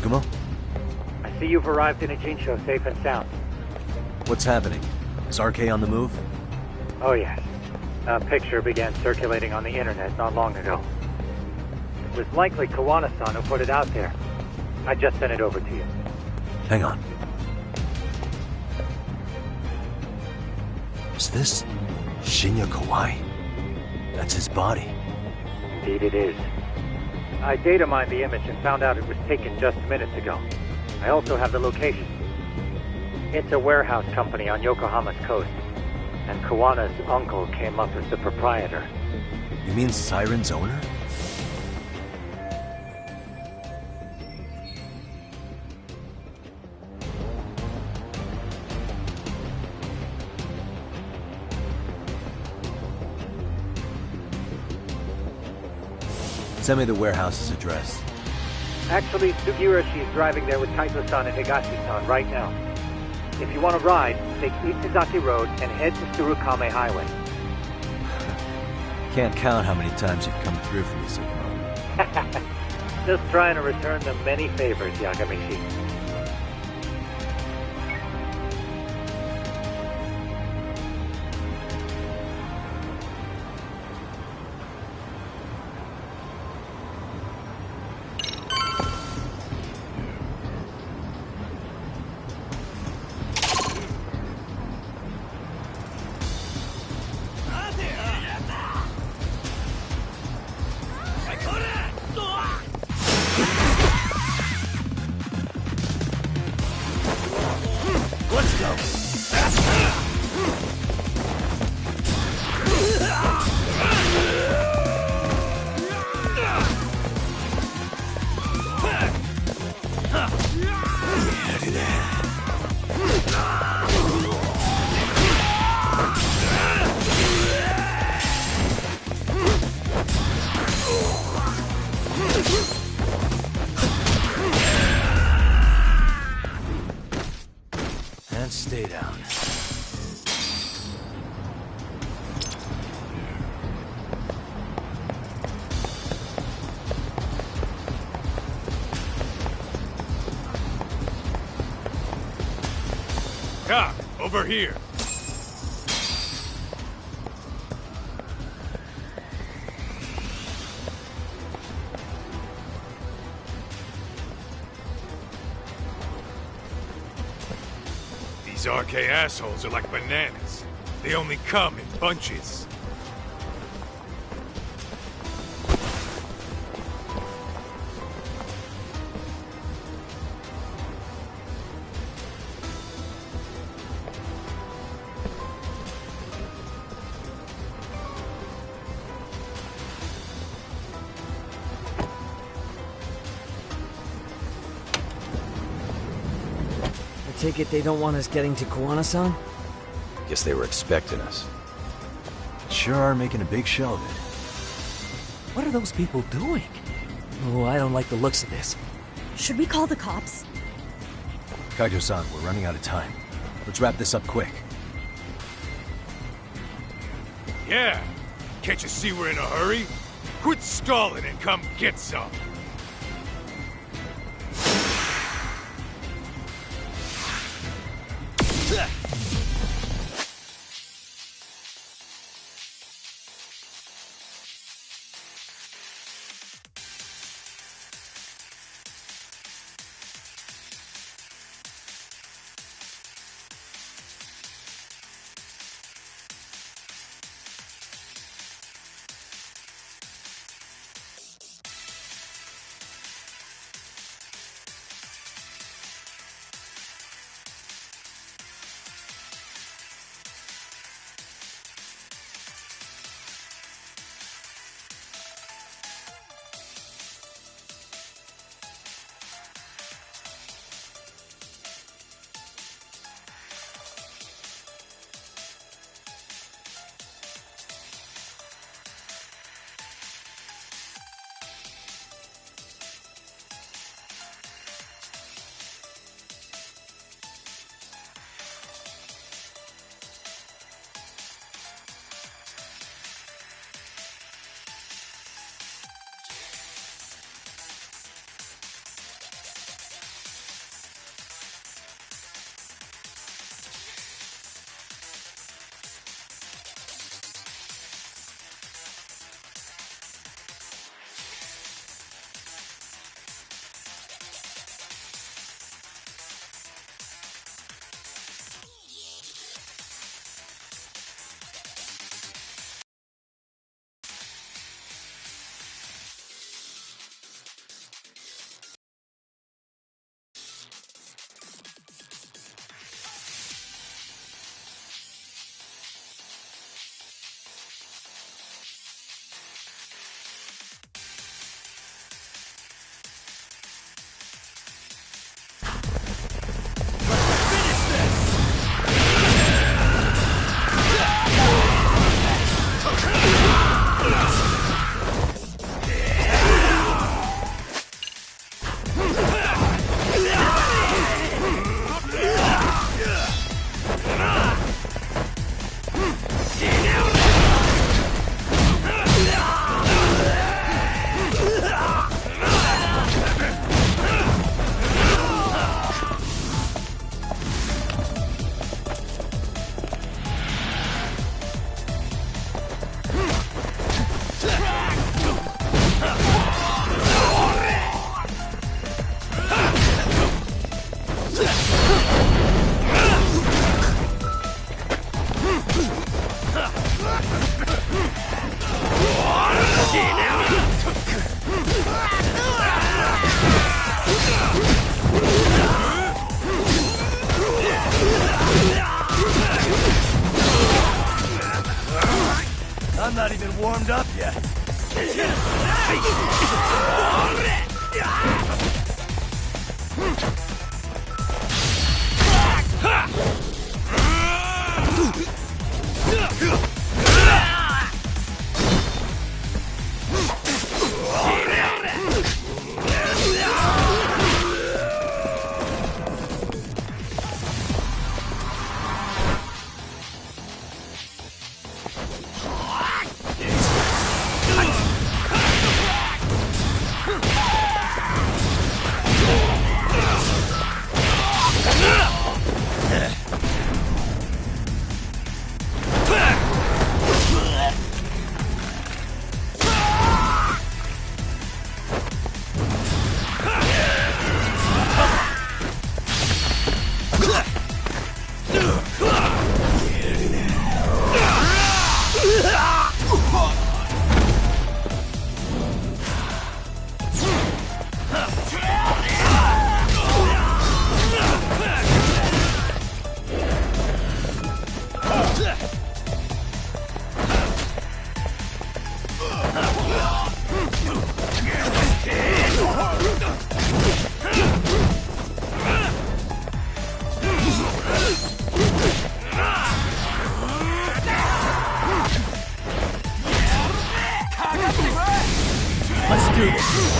Tsukumo?
I see you've arrived in Ajinsho safe and sound.
What's happening? Is RK on the move?
Oh yes. A picture began circulating on the internet not long ago. It was likely Kawana-san who put it out there. I just sent it over to you.
Hang on. Is this Shinya Kawai? That's his body.
Indeed it is. I data mined the image and found out it was taken just minutes ago. I also have the location. It's a warehouse company on Yokohama's coast, and Kawana's uncle came up as the proprietor.
You mean Siren's owner? Send me the warehouse's address.
Actually, Sugiurashi is driving there with Kaito-san and Higashi-san right now. If you want to ride, take Itsuzaki Road and head to Tsurukame Highway.
Can't count how many times you've come through for me, Tsukumo.
Just trying to return them many favors, Yagamishi.
And stay down.
Cop, over here. These RK assholes are like bananas. They only come in bunches.
I take it they don't want us getting to Kawana-san?
Guess they were expecting us. Sure are making a big show of it.
What are those people doing? Oh, I don't like the looks of this.
Should we call the cops?
Kaito-san, we're running out of time. Let's wrap this up quick.
Yeah. Can't you see we're in a hurry? Quit stalling and come get some.
I'm not even warmed up yet. Let's do this.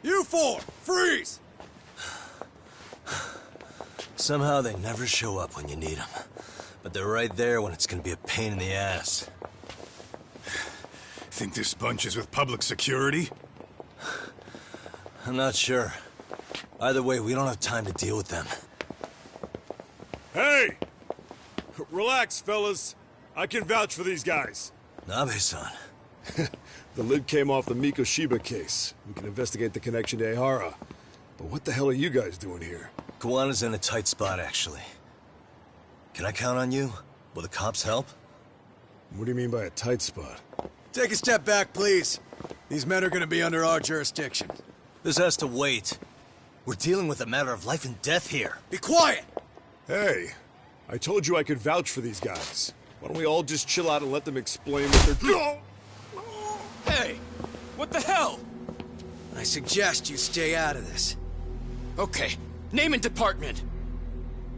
You four, freeze!
Somehow they never show up when you need them. But they're right there when it's gonna be a pain in the ass.
Think this bunch is with public security?
I'm not sure. Either way, we don't have time to deal with them.
Hey! Relax, fellas. I can vouch for these guys.
Nabe-san.
The lid came off the Mikoshiba case. We can investigate the connection to Ehara. But what the hell are you guys doing here?
Kawana's in a tight spot, actually. Can I count on you? Will the cops help?
What do you mean by a tight spot?
Take a step back, please. These men are gonna be under our jurisdiction.
This has to wait. We're dealing with a matter of life and death here.
Be quiet!
Hey, I told you I could vouch for these guys. Why don't we all just chill out and let them explain what they're doing?
Hey, what the hell? I suggest you stay out of this. Okay, name and department.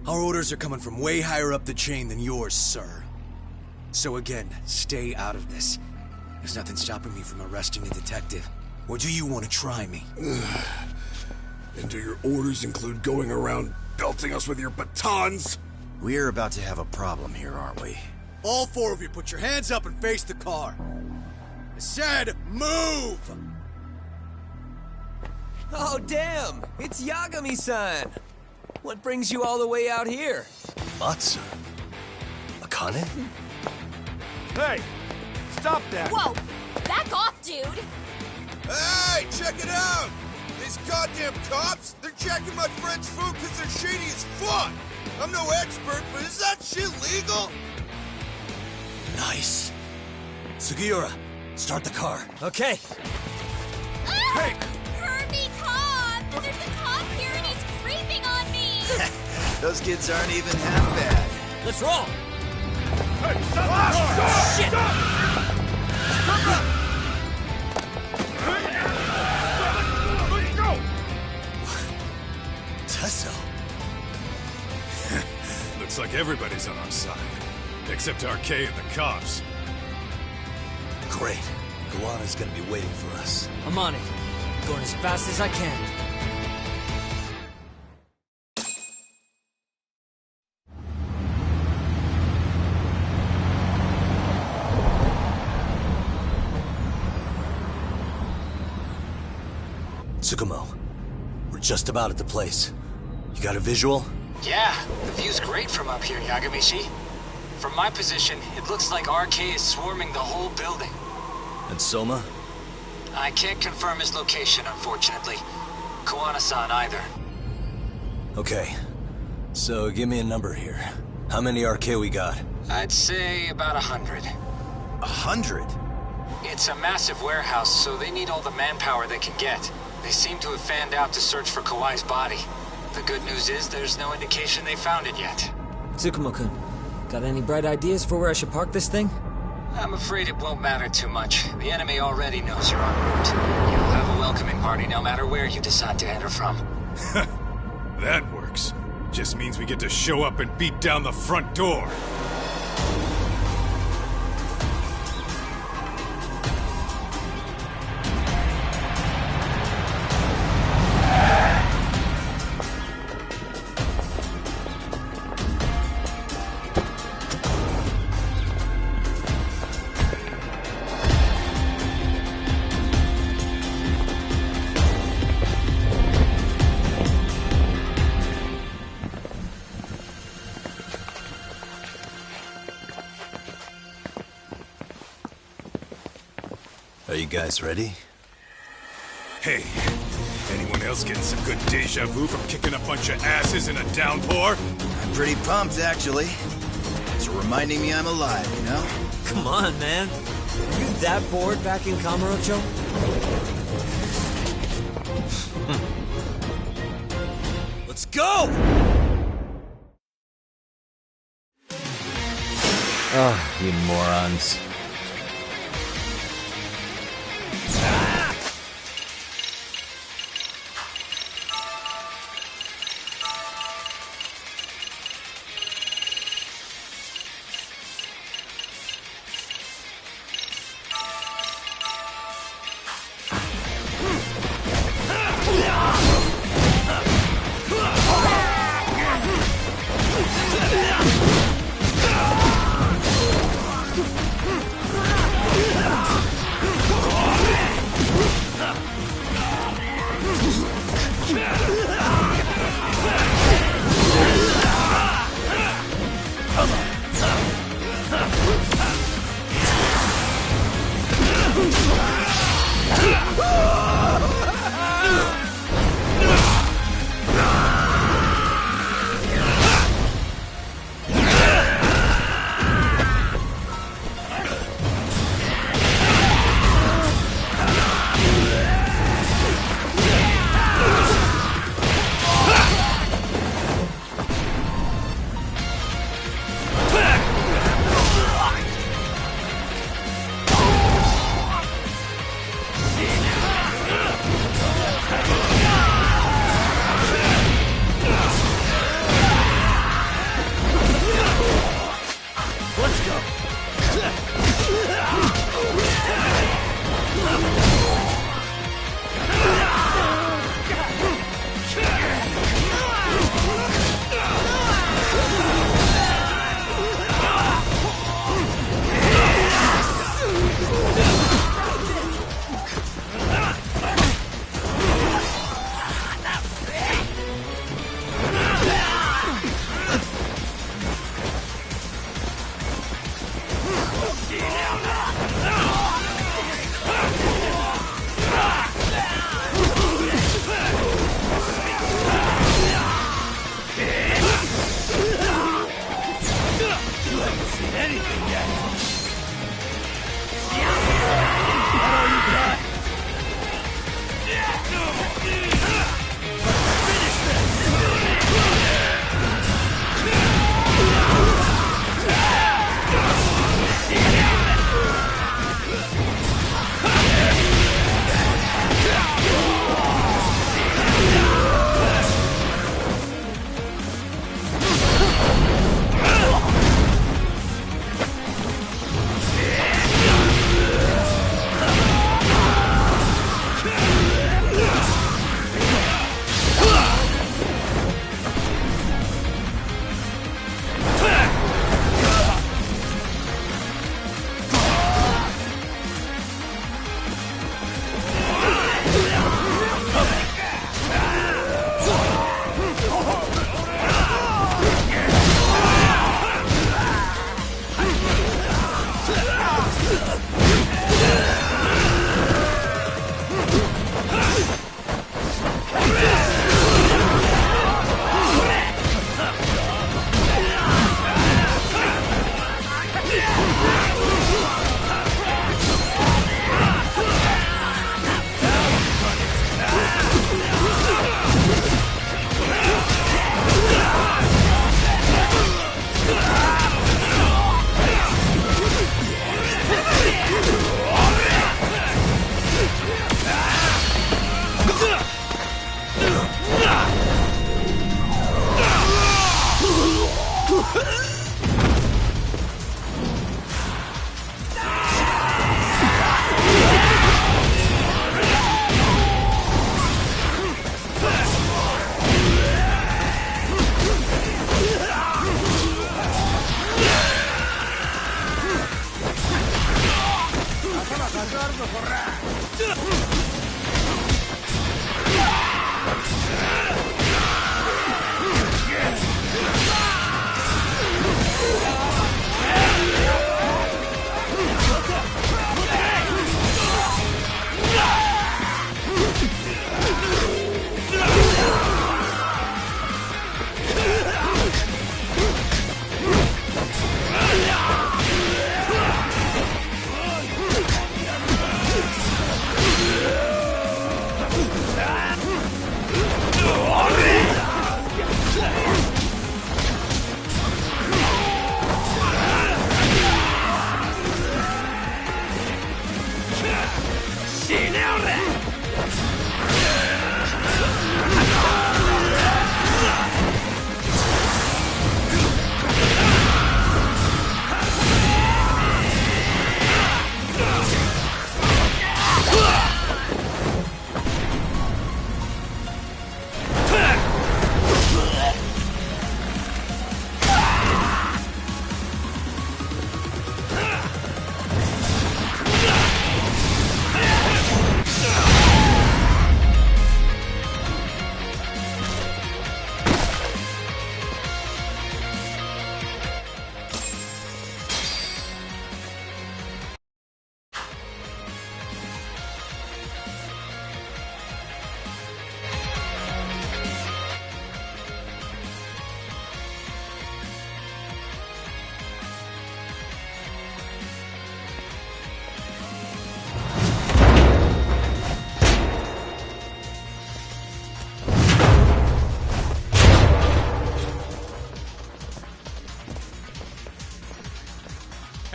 Our orders are coming from way higher up the chain than yours, sir. So again, stay out of this. There's nothing stopping me from arresting a detective. Or do you want to try me?
And do your orders include going around belting us with your batons?
We're about to have a problem here, aren't we? All four of you, put your hands up and face the car. I said, move!
Oh, damn! It's Yagami-san! What brings you all the way out here?
Matsu? Akane?
Hey! Stop that!
Whoa! Back off, dude!
Hey, check it out! These goddamn cops, they're checking my friend's food because they're shady as fuck! I'm no expert, but is that shit legal? Nice. Sugiura, start the car.
Okay.
Ah! Hey! Kirby, Tom! There's a cop here and he's creeping on me!
Those kids aren't even half bad.
Let's roll!
Hey, stop! Stop!
Shit!
Let go!
Tesso.
Looks like everybody's on our side. Except RK and the cops.
Great. Kawana's gonna be waiting for us.
I'm on it. Going as fast as I can.
Tsukumo, we're just about at the place. You got a visual?
Yeah, the view's great from up here, Yagamishi. From my position, it looks like RK is swarming the whole building.
And Soma?
I can't confirm his location, unfortunately. Kawana-san either.
Okay. So, give me a number here. How many RK we got?
I'd say about 100.
100?
It's a massive warehouse, so they need all the manpower they can get. They seem to have fanned out to search for Kawhi's body. The good news is there's no indication they found it yet.
Tsukumo-kun, got any bright ideas for where I should park this thing?
I'm afraid it won't matter too much. The enemy already knows you're en route. You'll have a welcoming party no matter where you decide to enter from.
That works. Just means we get to show up and beat down the front door.
Are you guys ready?
Hey, anyone else getting some good deja vu from kicking a bunch of asses in a downpour?
I'm pretty pumped, actually. It's reminding me I'm alive, you know?
Come on, man. Are you that bored back in Kamurocho?
Let's go!
Oh, you morons.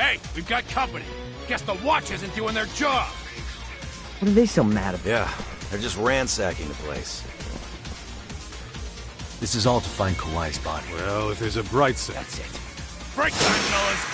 Hey, we've got company. Guess the watch isn't doing their job.
What are they so mad about?
Yeah, they're just ransacking the place. This is all to find Kawhi's body.
Well, if there's a bright side...
That's it. Break time, fellas!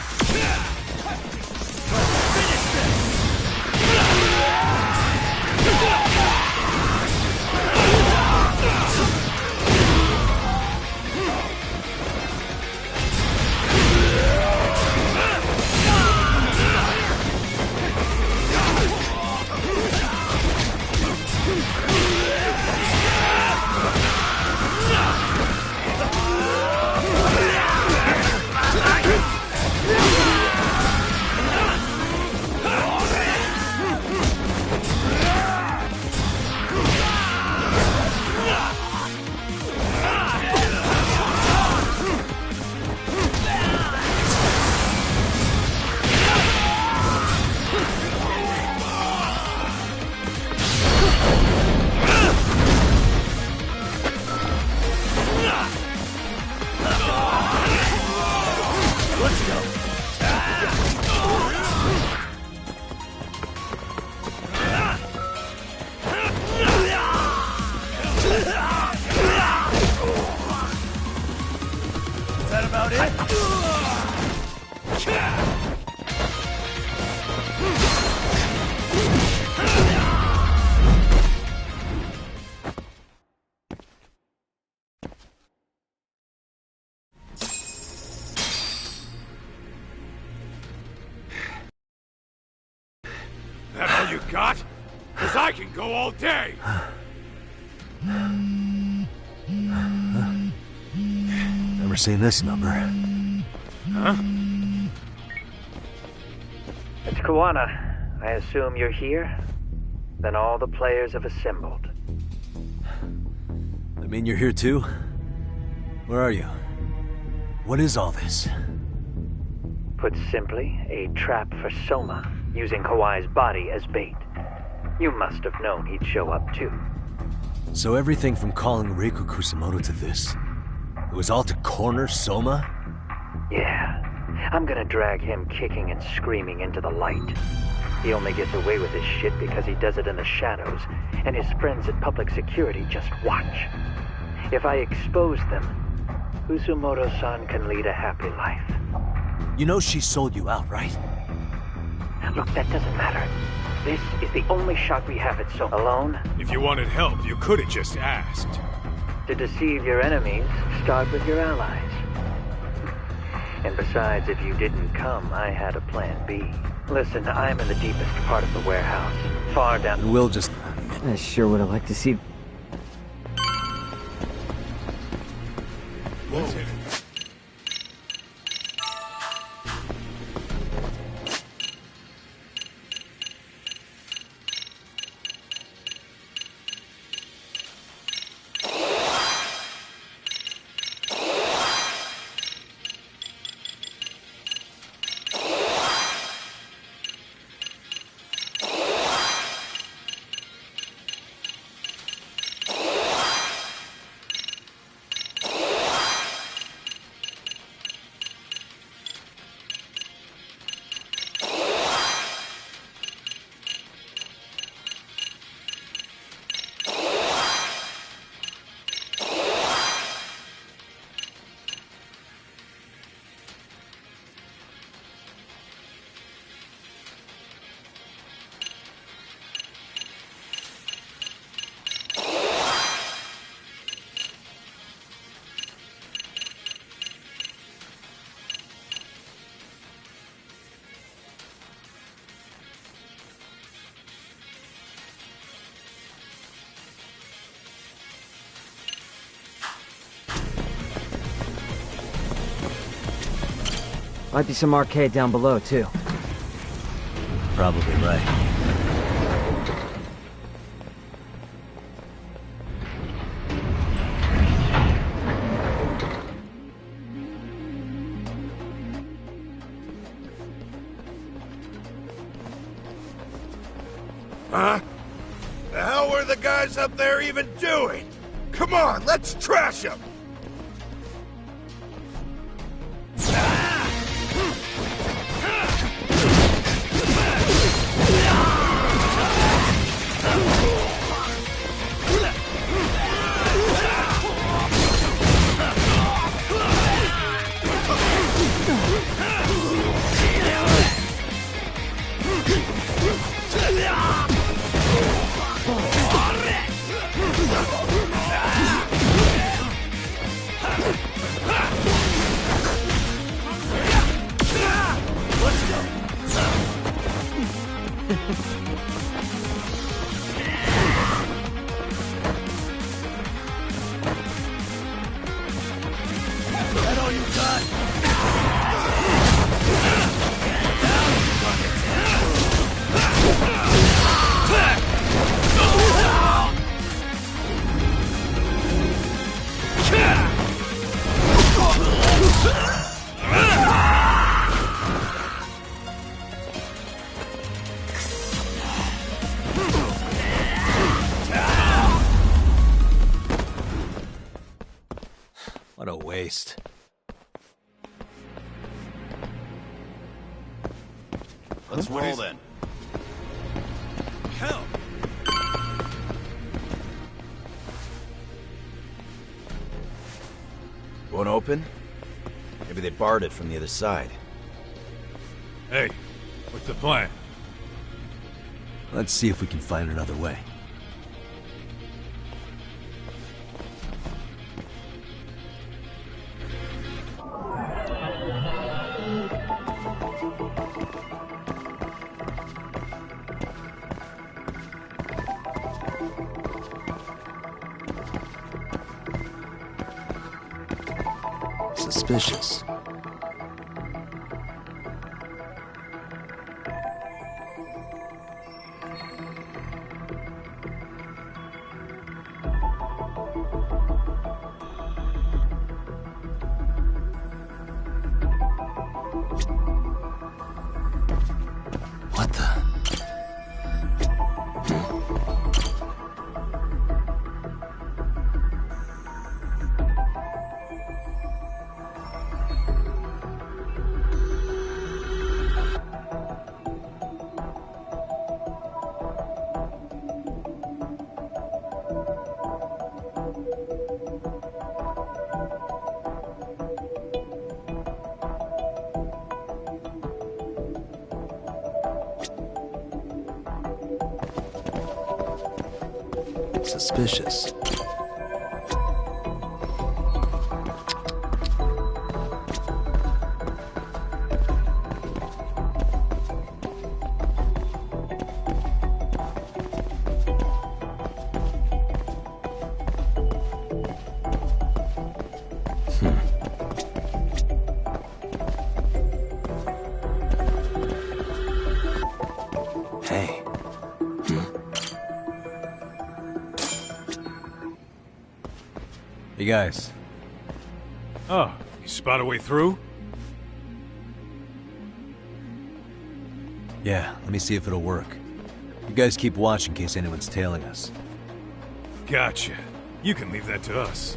That all you got? 'Cause I can go all day!
Never seen this number.
Huh?
It's Kuwana. I assume you're here? Then all the players have assembled.
I mean, you're here too? Where are you? What is all this?
Put simply, a trap for Soma, using Kawhi's body as bait. You must have known he'd show up too.
So everything from calling Reiko Kusamoto to this, it was all to corner Soma?
Yeah. I'm gonna drag him kicking and screaming into the light. He only gets away with this shit because he does it in the shadows, and his friends at public security just watch. If I expose them, Kusumoto-san can lead a happy life.
You know she sold you out, right?
Look, that doesn't matter. This is the only shot we have at Soma. Alone?
If you wanted help, you could have just asked.
To deceive your enemies, start with your allies. And besides, if you didn't come, I had a plan B. Listen, I'm in the deepest part of the warehouse, far down...
And we'll just...
I sure would have liked to see...
Let's hit it.
Might be some arcade down below, too.
Probably right.
Huh? The hell were the guys up there even doing? Come on, let's trash them! That all you got?
What a waste.
Let's roll then. Hell!
Won't open? Maybe they barred it from the other side.
Hey, what's the plan?
Let's see if we can find another way. Suspicious. What the? Suspicious. Hey. You guys.
Oh, you spot a way through?
Yeah, let me see if it'll work. You guys keep watch in case anyone's tailing us.
Gotcha. You can leave that to us.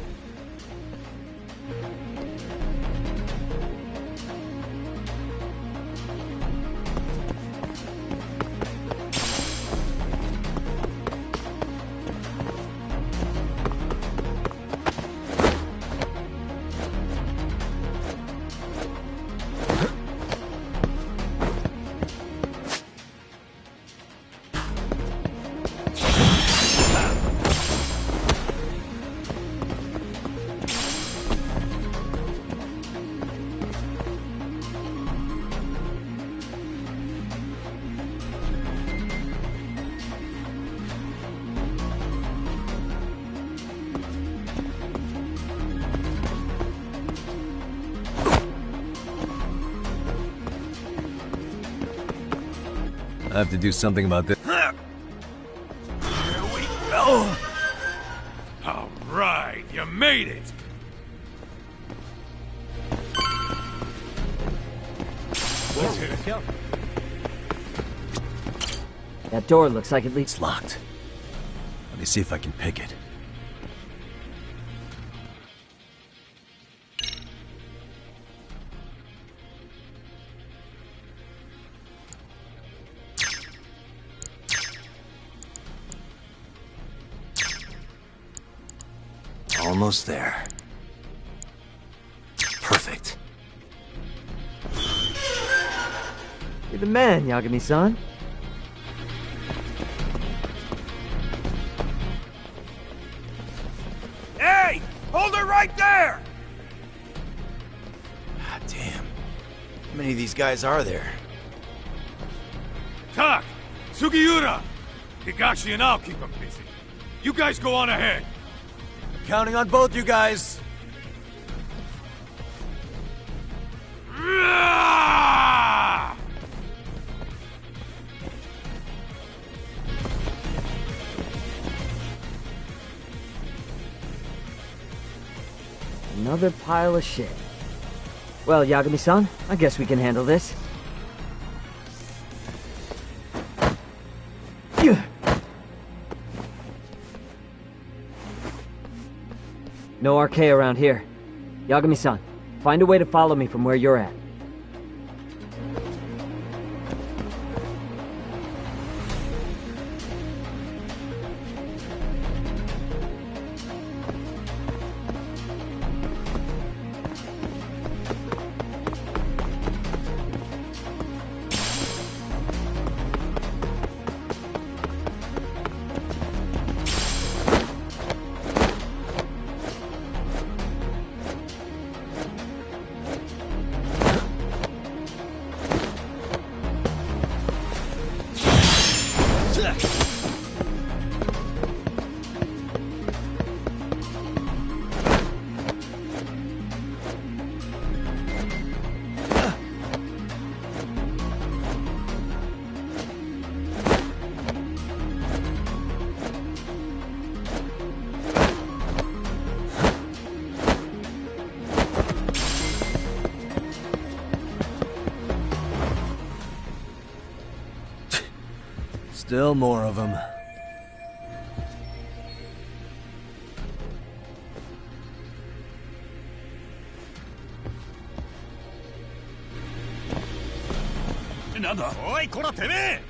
I have to do something about this.
Here we go! All right, you made it! Let's hit it.
That door looks like it leads...
It's locked. Let me see if I can pick it. Almost there. Perfect.
You're the man, Yagami-san.
Hold her right there!
God damn. How many of these guys are there?
Tak! Sugiura! Higashi and I'll keep them busy. You guys go on ahead.
Counting on both you guys.
Another pile of shit. Well, Yagami-san, I guess we can handle this. No RK around here. Yagami-san, find a way to follow me from where you're at.
Still more of them.
Nada? Oi, kora teme!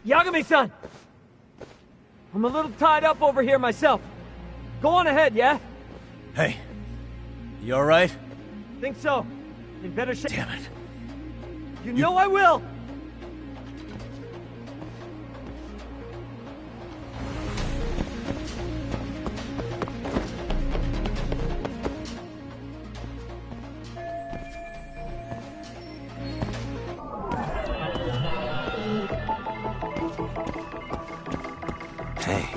Yagami-san! I'm a little tied up over here myself. Go on ahead, yeah?
Hey, you alright?
Think so. In better shape.
Damn it.
You know I will!
Hey.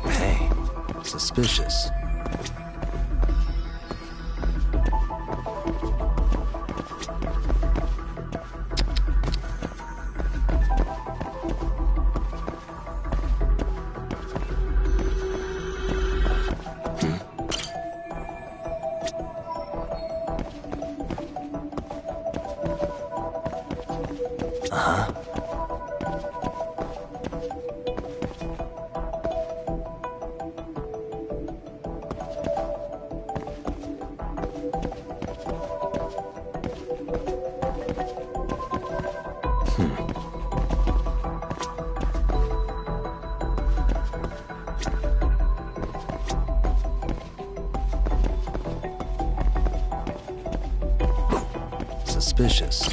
Hey, suspicious. Suspicious.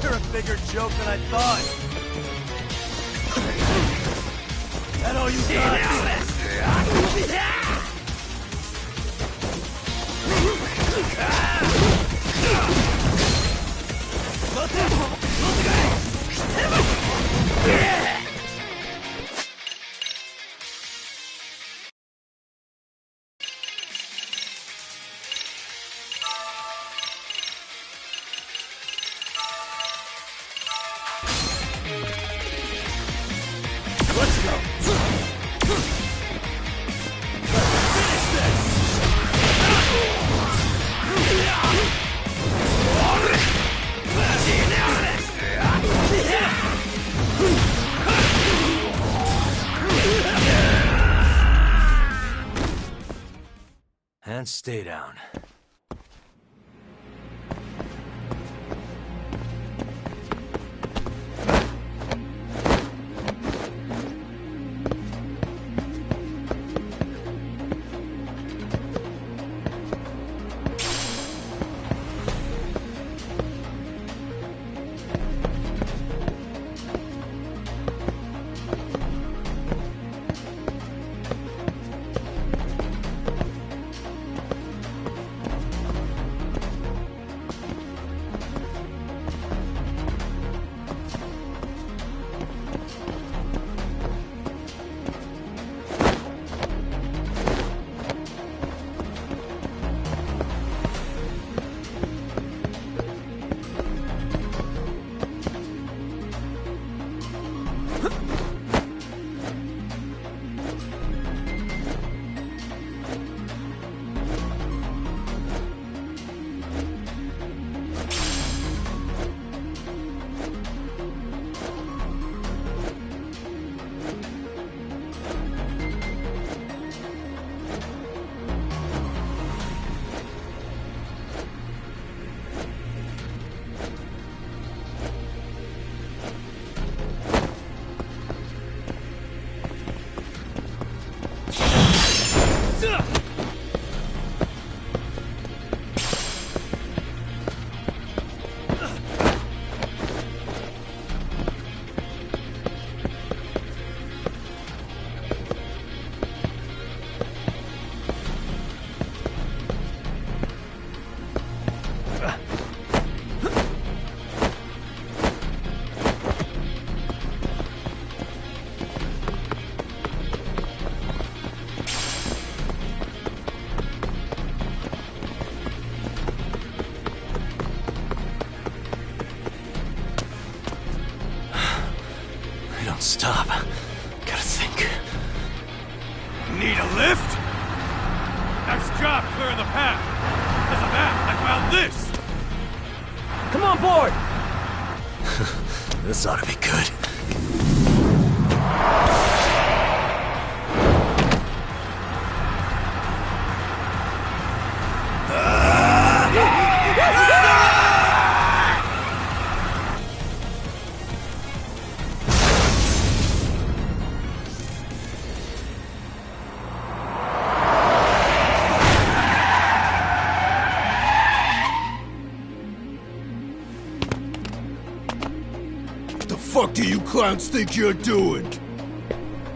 You're a bigger joke than I thought. That all you Let's go. Finish this.
stay down. Stop. Gotta think.
Need a lift? Nice job clearing the path. Because of that, I found this.
Come on board!
This ought to be good.
What do you clowns think you're doing?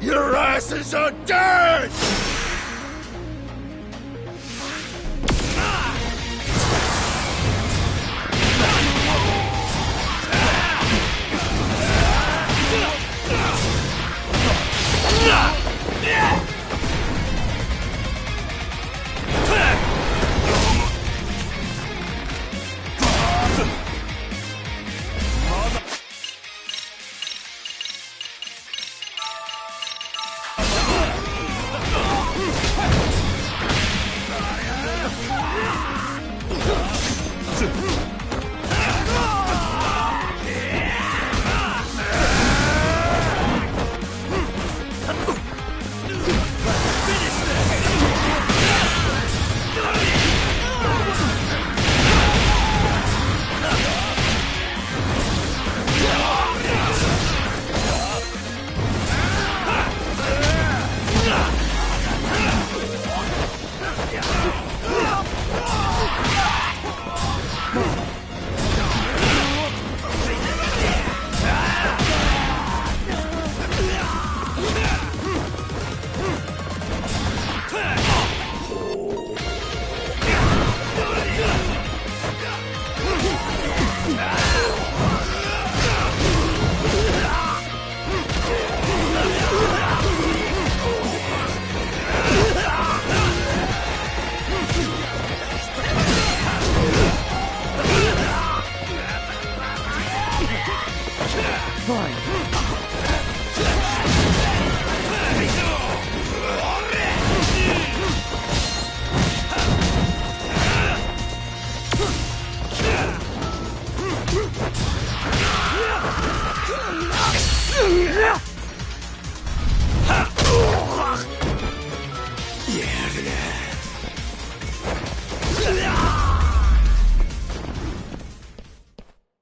Your asses are dead!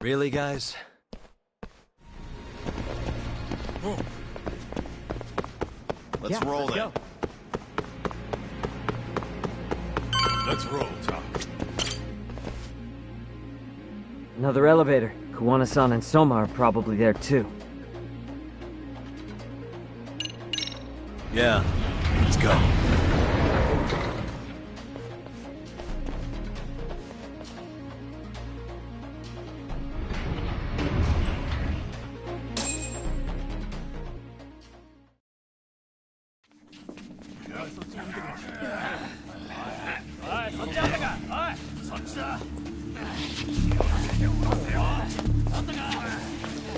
Really, guys?
Let's roll
let's
then.
go.
Let's roll, Tom.
Another elevator. Kuwana-san and Soma are probably there too.
Yeah, let's go.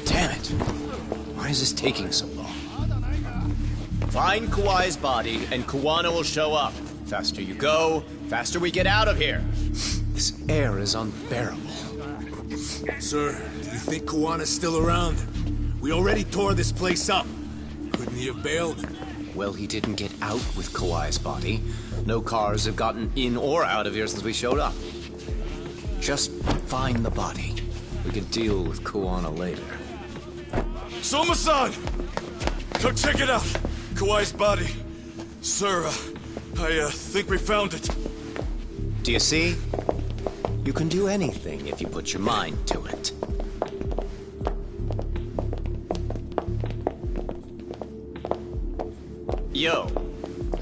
Damn it! Why is this taking so long? Find Kawai's body, and Kuwana will show up. Faster you go, faster we get out of here. This air is unbearable.
Sir, do you think Kawana's still around? We already tore this place up. Couldn't he have bailed?
Well, he didn't get out with Kawai's body. No cars have gotten in or out of here since we showed up. Just find the body. We can deal with Kuwana later.
Soma-san! Come check it out! Kawai's body. Sir, I think we found it.
Do you see? You can do anything if you put your mind to it. Yo,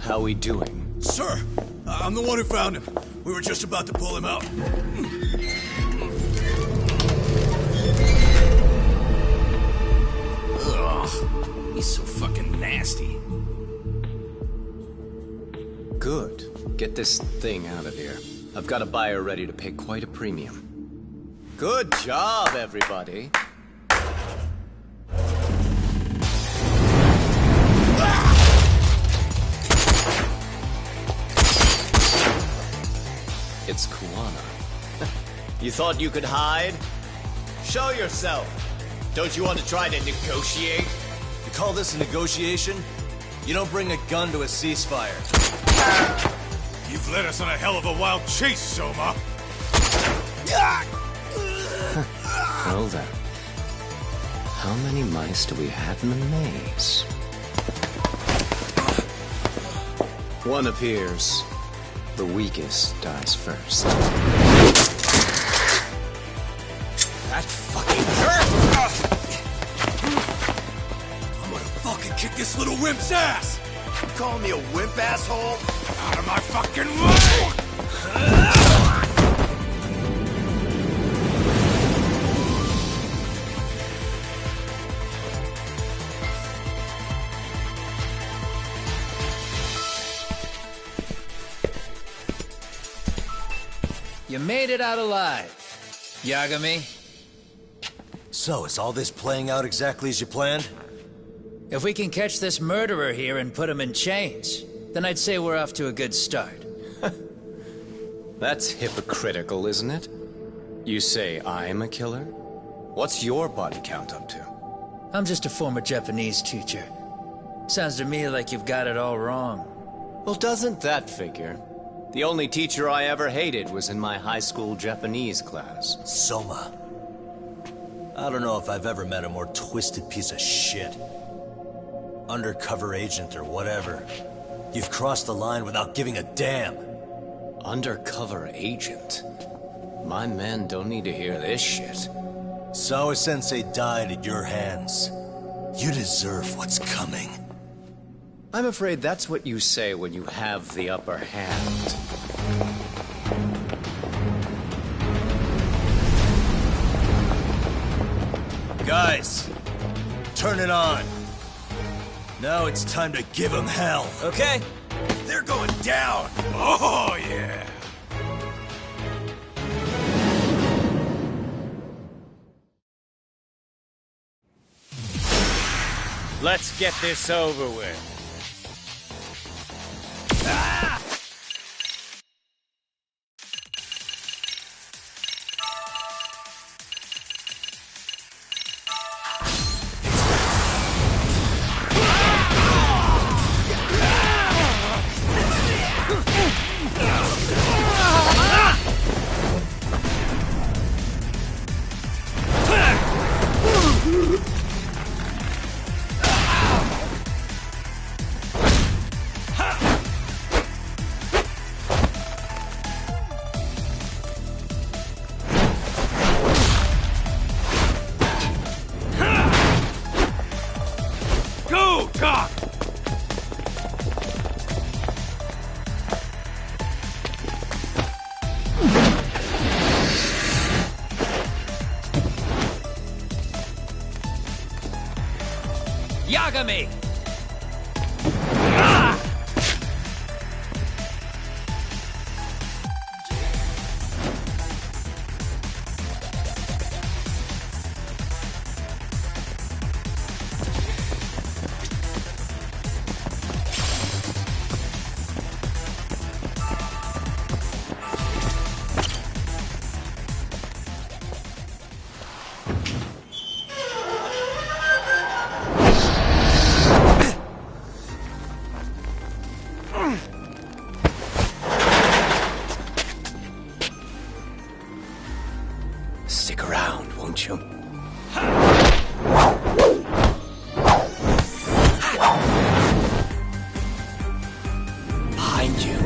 how we doing?
Sir, I'm the one who found him. We were just about to pull him out. Ugh, he's so fucking nasty.
Good. Get this thing out of here. I've got a buyer ready to pay quite a premium. Good job, everybody. It's Kuwana. You thought you could hide? Show yourself. Don't you want to try to negotiate?
You call this a negotiation? You don't bring a gun to a ceasefire.
You've led us on a hell of a wild chase, Soma.
Well then. How many mice do we have in the maze? One appears. The weakest dies first. That fucking hurt!
I'm gonna fucking kick this little wimp's ass!
You calling me a wimp, asshole?
Out of my fucking way!
You made it out alive, Yagami.
So, is all this playing out exactly as you planned?
If we can catch this murderer here and put him in chains, then I'd say we're off to a good start.
That's hypocritical, isn't it? You say I'm a killer? What's your body count up to?
I'm just a former Japanese teacher. Sounds to me like you've got it all wrong.
Well, doesn't that figure? The only teacher I ever hated was in my high school Japanese class.
Soma. I don't know if I've ever met a more twisted piece of shit. Undercover agent or whatever. You've crossed the line without giving a damn.
Undercover agent? My men don't need to hear this shit.
Sawa-sensei died at your hands. You deserve what's coming.
I'm afraid that's what you say when you have the upper hand.
Guys, turn it on. Now it's time to give them hell.
Okay.
They're going down! Oh, yeah!
Let's get this over with.
Yagami!
Stick around, won't you? Behind you.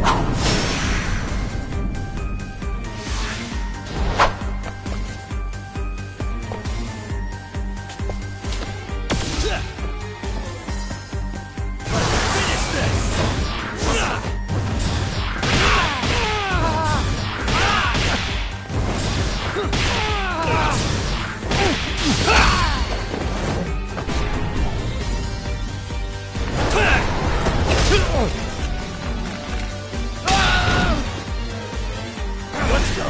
Let's go.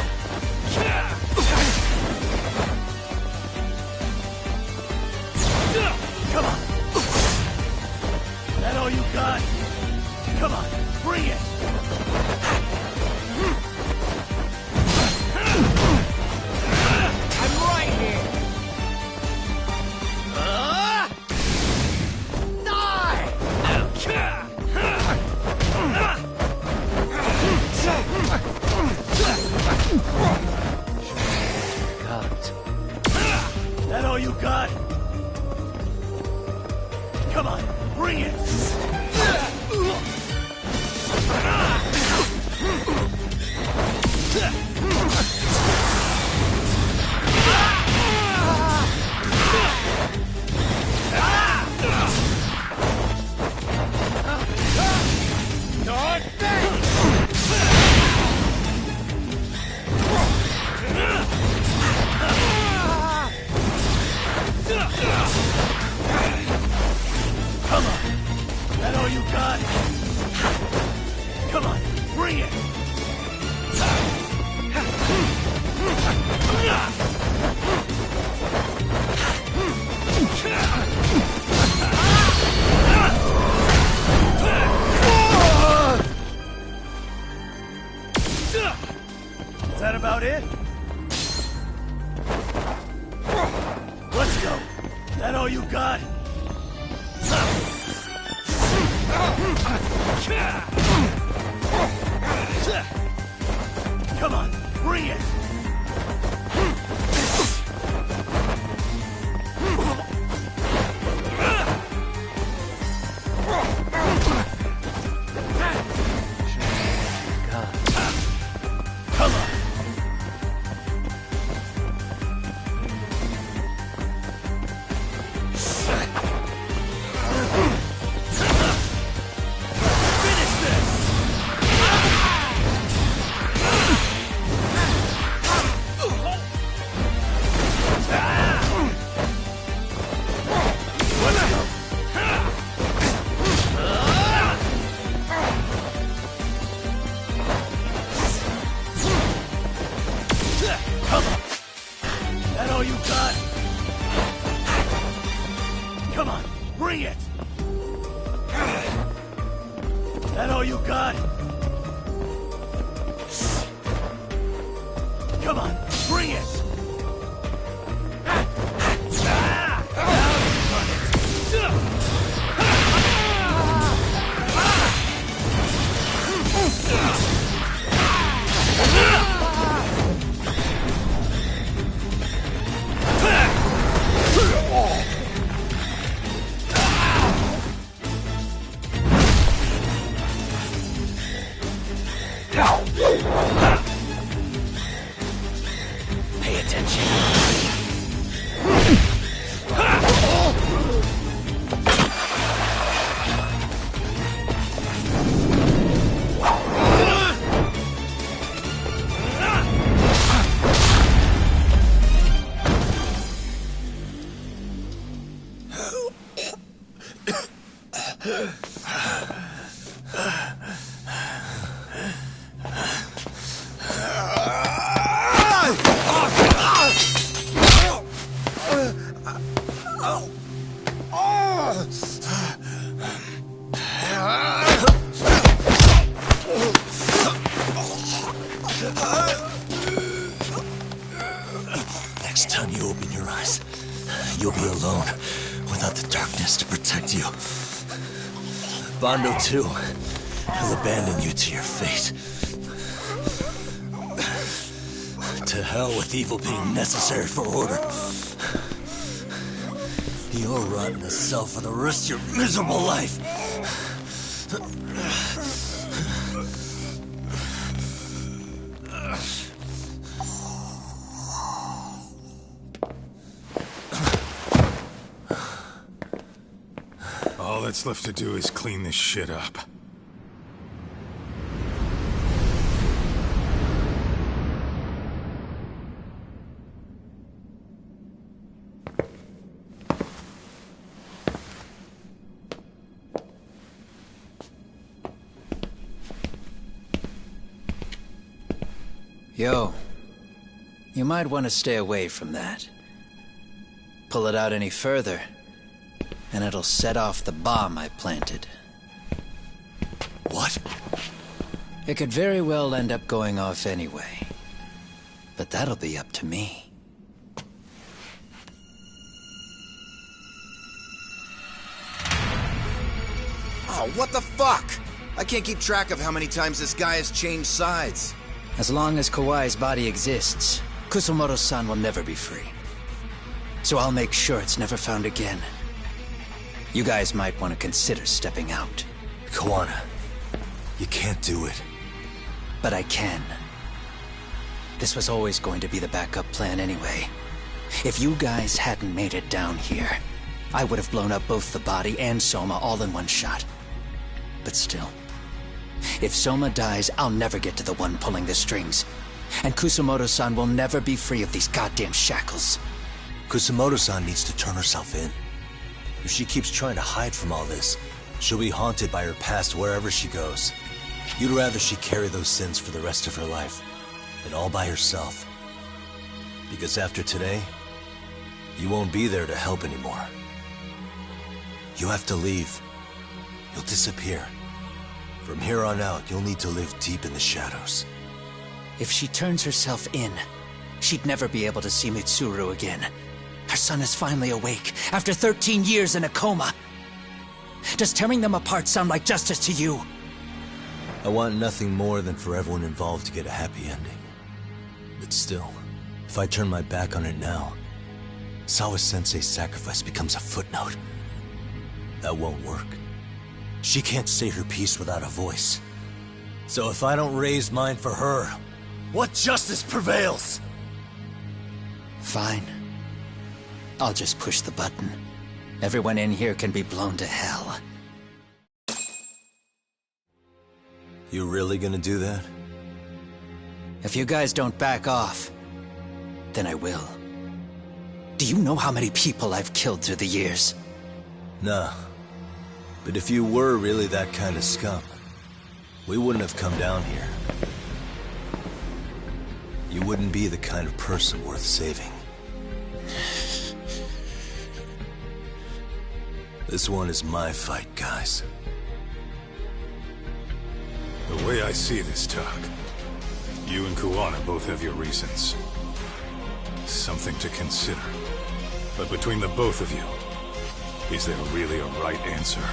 Come on. That all you got? Come on, bring it. I'm right here. That all you got? Come on, bring it! Come on! That all you got? Come on, bring it! Is that about it? Let's go! That all you got? Come on, bring it! Come on! All you got? Come on, bring it! That all you got? Come on, bring it!
Pay
Next time you open your eyes, you'll be alone, without the darkness to protect you. Bando too. He'll abandon you to your fate. To hell with evil being necessary for order. You'll rot in a cell for the rest of your miserable life.
All that's left to do is clean this shit up.
Yo, you might want to stay away from that. Pull it out any further, and it'll set off the bomb I planted.
What?
It could very well end up going off anyway. But that'll be up to me.
Oh, what the fuck? I can't keep track of how many times this guy has changed sides.
As long as Kawai's body exists, Kusumoto-san will never be free. So I'll make sure it's never found again. You guys might want to consider stepping out.
Kawana, you can't do it.
But I can. This was always going to be the backup plan anyway. If you guys hadn't made it down here, I would have blown up both the body and Soma all in one shot. But still, if Soma dies, I'll never get to the one pulling the strings. And Kusumoto-san will never be free of these goddamn shackles.
Kusumoto-san needs to turn herself in. If she keeps trying to hide from all this, she'll be haunted by her past wherever she goes. You'd rather she carry those sins for the rest of her life, and all by herself. Because after today, you won't be there to help anymore. You have to leave. You'll disappear. From here on out, you'll need to live deep in the shadows.
If she turns herself in, she'd never be able to see Mitsuru again. Her son is finally awake, after 13 years in a coma. Does tearing them apart sound like justice to you?
I want nothing more than for everyone involved to get a happy ending. But still, if I turn my back on it now, Sawa-sensei's sacrifice becomes a footnote. That won't work. She can't say her piece without a voice. So if I don't raise mine for her, what justice prevails?
Fine. I'll just push the button. Everyone in here can be blown to hell.
You really gonna do that?
If you guys don't back off, then I will. Do you know how many people I've killed through the years?
Nah. But if you were really that kind of scum, we wouldn't have come down here. You wouldn't be the kind of person worth saving. This one is my fight, guys.
The way I see this, Tak, you and Kuwana both have your reasons. Something to consider. But between the both of you, is there really a right answer?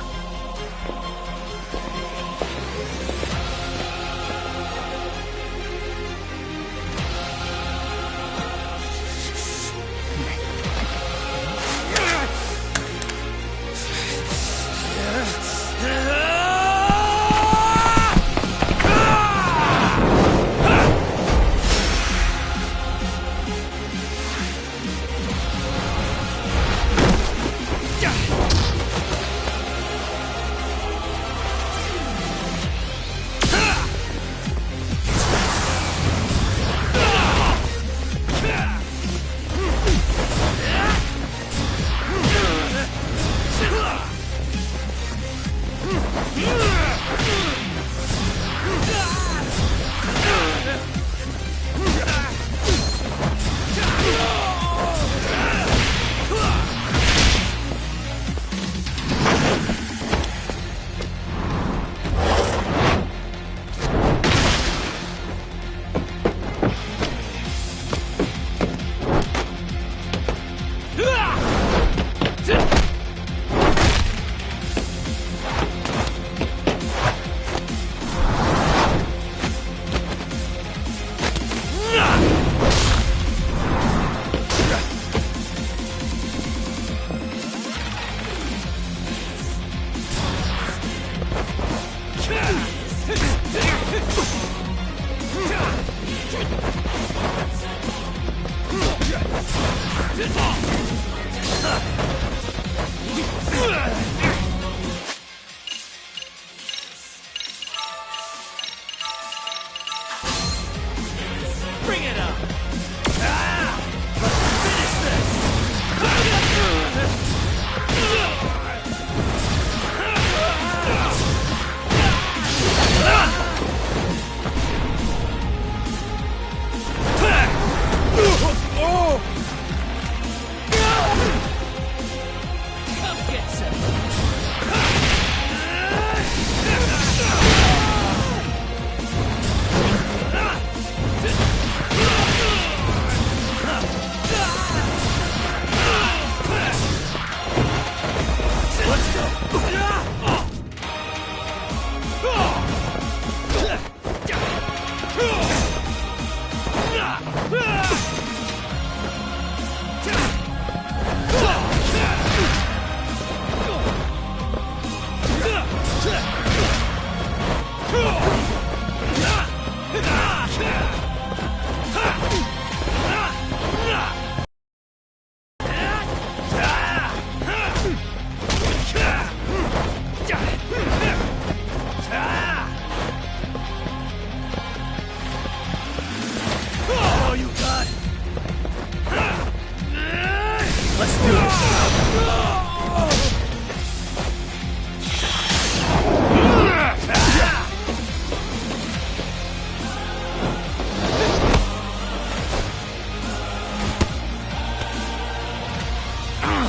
Let's do this.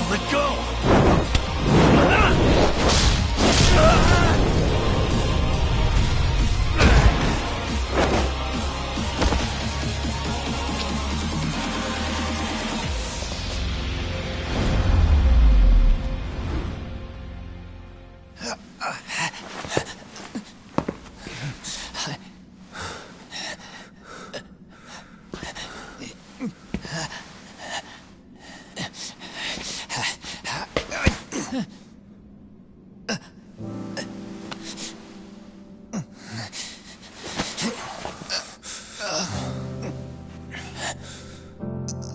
Let go!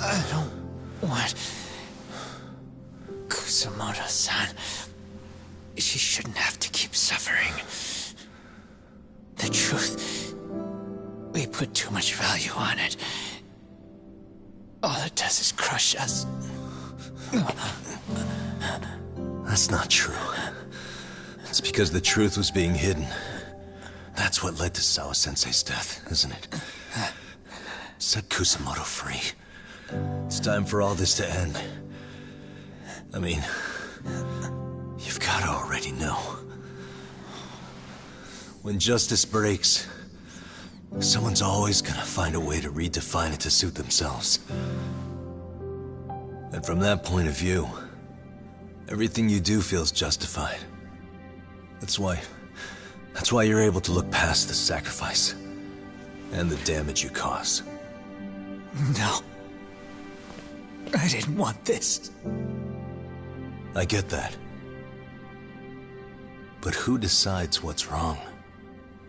I don't want Kusamoto-san. She shouldn't have to keep suffering. The truth, we put too much value on it. All it does is crush us.
That's not true. It's because the truth was being hidden. That's what led to Sawa-sensei's death, isn't it? Set Kusamoto free. It's time for all this to end. I mean, you've got to already know. When justice breaks, someone's always gonna find a way to redefine it to suit themselves. And from that point of view, everything you do feels justified. That's why you're able to look past the sacrifice and the damage you cause.
No. I didn't want this.
I get that. But who decides what's wrong?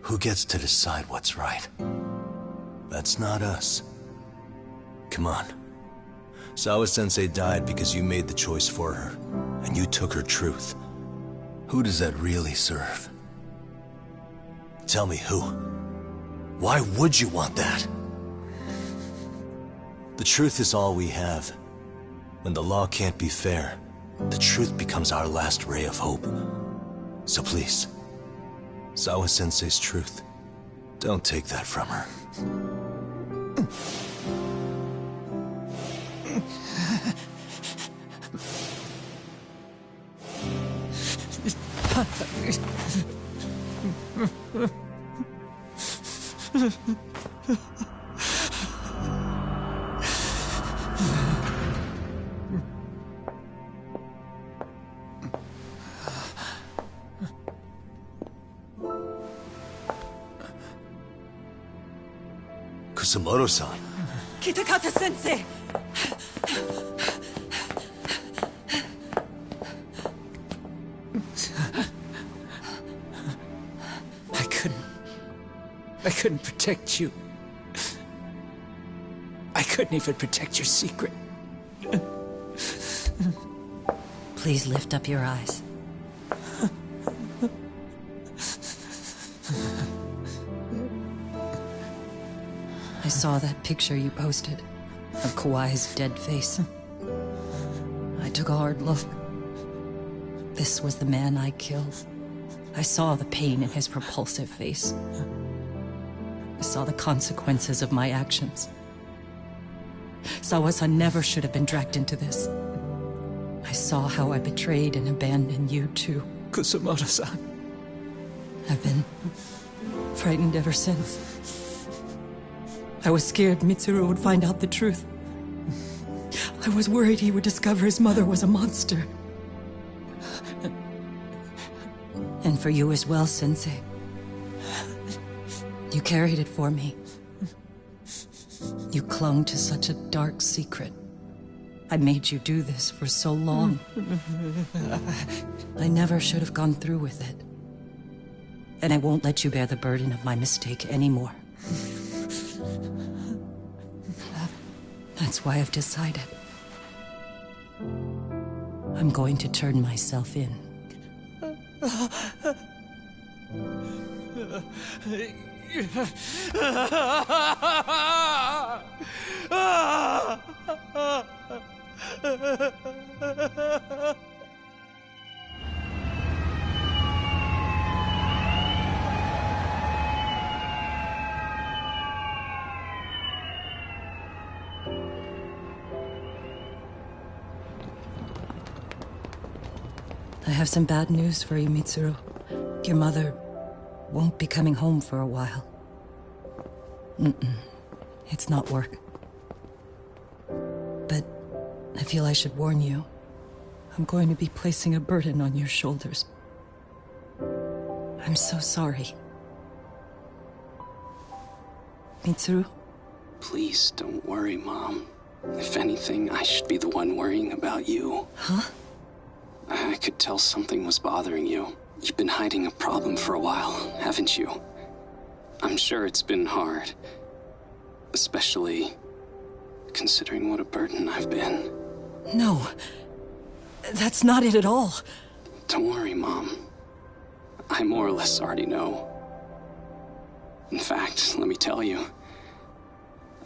Who gets to decide what's right? That's not us. Come on. Sawa-sensei died because you made the choice for her, and you took her truth. Who does that really serve? Tell me who. Why would you want that? The truth is all we have. When the law can't be fair, the truth becomes our last ray of hope. So please, Sawa-sensei's truth, don't take that from her. Kusamoto-san.
Kitakata-sensei!
I couldn't protect you. I couldn't even protect your secret.
Please lift up your eyes. I saw that picture you posted of Kawai's dead face. I took a hard look. This was the man I killed. I saw the pain in his propulsive face. I saw the consequences of my actions. Sawa-san never should have been dragged into this. I saw how I betrayed and abandoned you too.
Kusamoto-san.
I've been frightened ever since. I was scared Mitsuru would find out the truth. I was worried he would discover his mother was a monster. And for you as well, Sensei. You carried it for me. You clung to such a dark secret. I made you do this for so long. I never should have gone through with it. And I won't let you bear the burden of my mistake anymore. That's why I've decided. I'm going to turn myself in. I have some bad news for you, Mitsuru. Your mother won't be coming home for a while. It's not work. But I feel I should warn you. I'm going to be placing a burden on your shoulders. I'm so sorry. Mitsuru?
Please don't worry, Mom. If anything, I should be the one worrying about you.
Huh?
I could tell something was bothering you. You've been hiding a problem for a while, haven't you? I'm sure it's been hard. Especially considering what a burden I've been.
No. That's not it at all.
Don't worry, Mom. I more or less already know. In fact, let me tell you.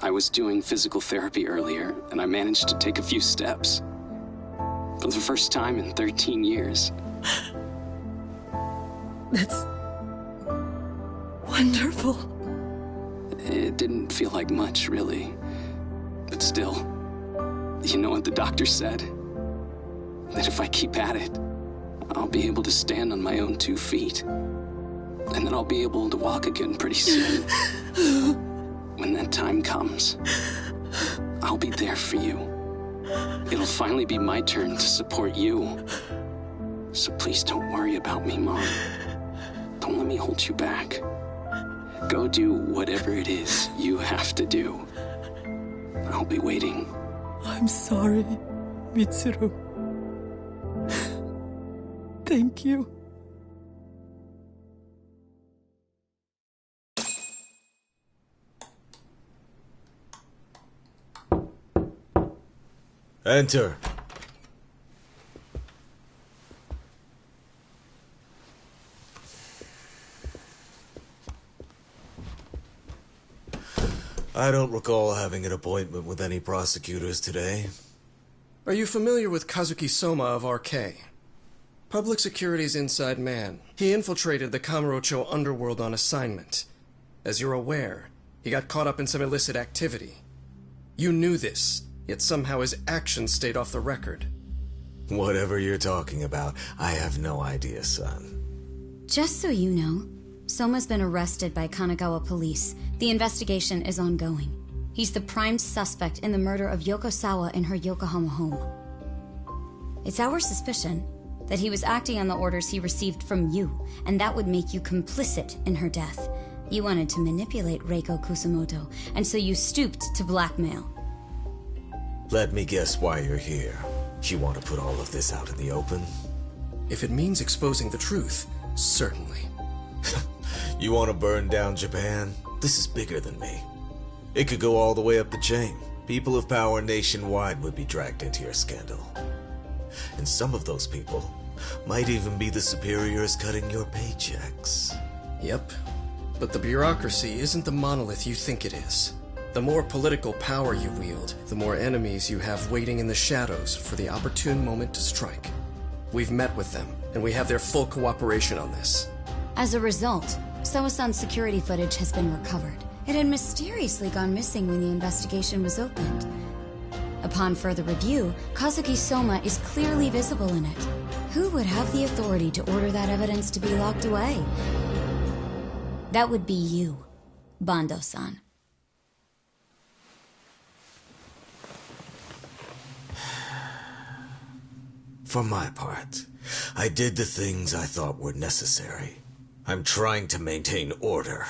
I was doing physical therapy earlier, and I managed to take a few steps. For the first time in 13 years.
That's wonderful.
It didn't feel like much, really. But still, you know what the doctor said? That if I keep at it, I'll be able to stand on my own 2 feet. And then I'll be able to walk again pretty soon. When that time comes, I'll be there for you. It'll finally be my turn to support you. So please don't worry about me, Mom. Don't let me hold you back. Go do whatever it is you have to do. I'll be waiting.
I'm sorry, Mitsuru. Thank you.
Enter. I don't recall having an appointment with any prosecutors today.
Are you familiar with Kazuki Soma of RK? Public Security's inside man. He infiltrated the Kamurocho underworld on assignment. As you're aware, he got caught up in some illicit activity. You knew this, yet somehow his actions stayed off the record.
Whatever you're talking about, I have no idea, son.
Just so you know, Soma's been arrested by Kanagawa police. The investigation is ongoing. He's the prime suspect in the murder of Yoko Sawa in her Yokohama home. It's our suspicion that he was acting on the orders he received from you, and that would make you complicit in her death. You wanted to manipulate Reiko Kusumoto, and so you stooped to blackmail.
Let me guess why you're here. You want to put all of this out in the open?
If it means exposing the truth, certainly.
You want to burn down Japan? This is bigger than me. It could go all the way up the chain. People of power nationwide would be dragged into your scandal. And some of those people might even be the superiors cutting your paychecks.
Yep. But the bureaucracy isn't the monolith you think it is. The more political power you wield, the more enemies you have waiting in the shadows for the opportune moment to strike. We've met with them, and we have their full cooperation on this.
As a result, Sawa-san's security footage has been recovered. It had mysteriously gone missing when the investigation was opened. Upon further review, Kazuki Soma is clearly visible in it. Who would have the authority to order that evidence to be locked away? That would be you, Bando-san.
For my part, I did the things I thought were necessary. I'm trying to maintain order.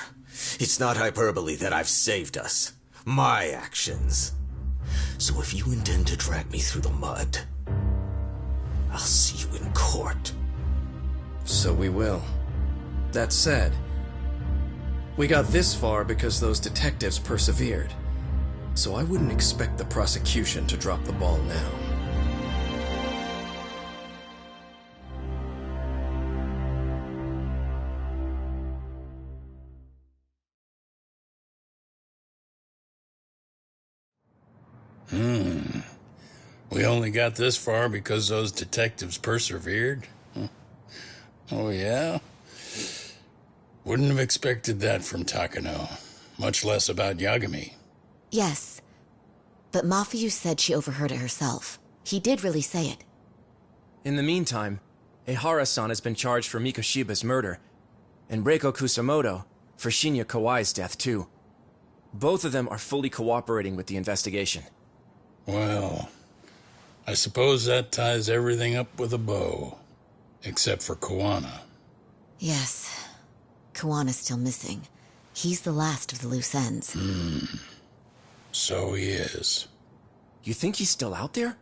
It's not hyperbole that I've saved us. My actions. So if you intend to drag me through the mud, I'll see you in court.
So we will. That said, we got this far because those detectives persevered. So I wouldn't expect the prosecution to drop the ball now.
We only got this far because those detectives persevered? Oh, yeah? Wouldn't have expected that from Takano. Much less about Yagami.
Yes. But Mafuyu said she overheard it herself. He did really say it.
In the meantime, Ehara-san has been charged for Mikoshiba's murder, and Reiko Kusamoto for Shinya Kawai's death, too. Both of them are fully cooperating with the investigation.
Well, I suppose that ties everything up with a bow. Except for Kuwana.
Yes. Kuwana's still missing. He's the last of the loose ends.
So he is.
You think he's still out there?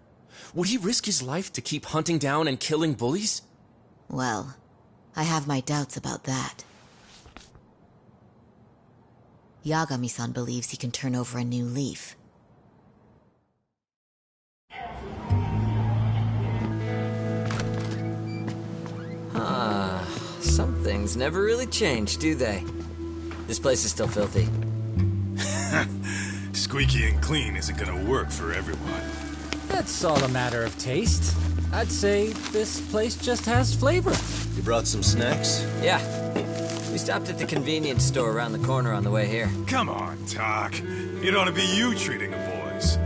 Would he risk his life to keep hunting down and killing bullies?
Well, I have my doubts about that. Yagami-san believes he can turn over a new leaf.
Some things never really change, do they? This place is still filthy.
Squeaky and clean isn't gonna work for everyone.
That's all a matter of taste. I'd say this place just has flavor.
You brought some snacks?
Yeah. We stopped at the convenience store around the corner on the way here.
Come on, Doc. It ought to be you treating the boys.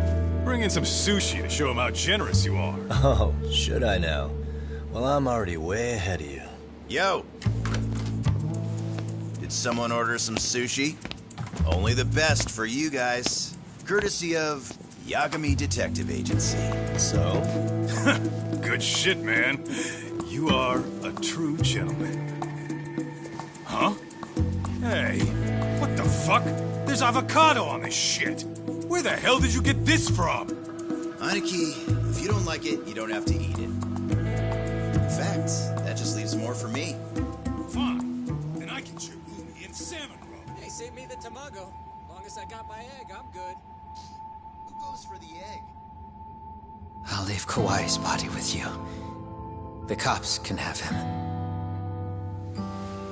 Bring in some sushi to show them how generous you are.
Oh, should I now? Well, I'm already way ahead of you.
Yo! Did someone order some sushi? Only the best for you guys. Courtesy of Yagami Detective Agency.
So?
Good shit, man. You are a true gentleman. Huh? Hey, what the fuck? There's avocado on this shit. Where the hell did you get this from?
Aniki, if you don't like it, you don't have to eat it. In fact, that just leaves more for me.
Fine. Then I can chew uni and salmon roe.
Hey, save me the tamago. Long as I got my egg, I'm good.
Who goes for the egg?
I'll leave Kawai's body with you. The cops can have him.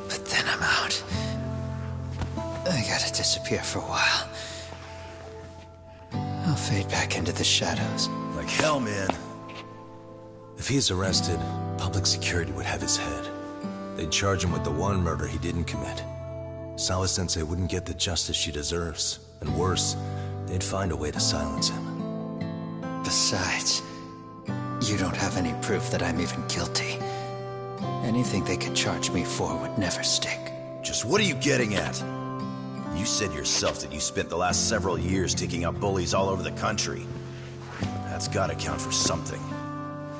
But then I'm out. I gotta disappear for a while. I'll fade back into the shadows.
Like hell, man.
If he's arrested, public security would have his head. They'd charge him with the one murder he didn't commit. Sawa-sensei wouldn't get the justice she deserves. And worse, they'd find a way to silence him.
Besides, you don't have any proof that I'm even guilty. Anything they could charge me for would never stick.
Just what are you getting at? You said yourself that you spent the last several years taking out bullies all over the country. That's gotta count for something.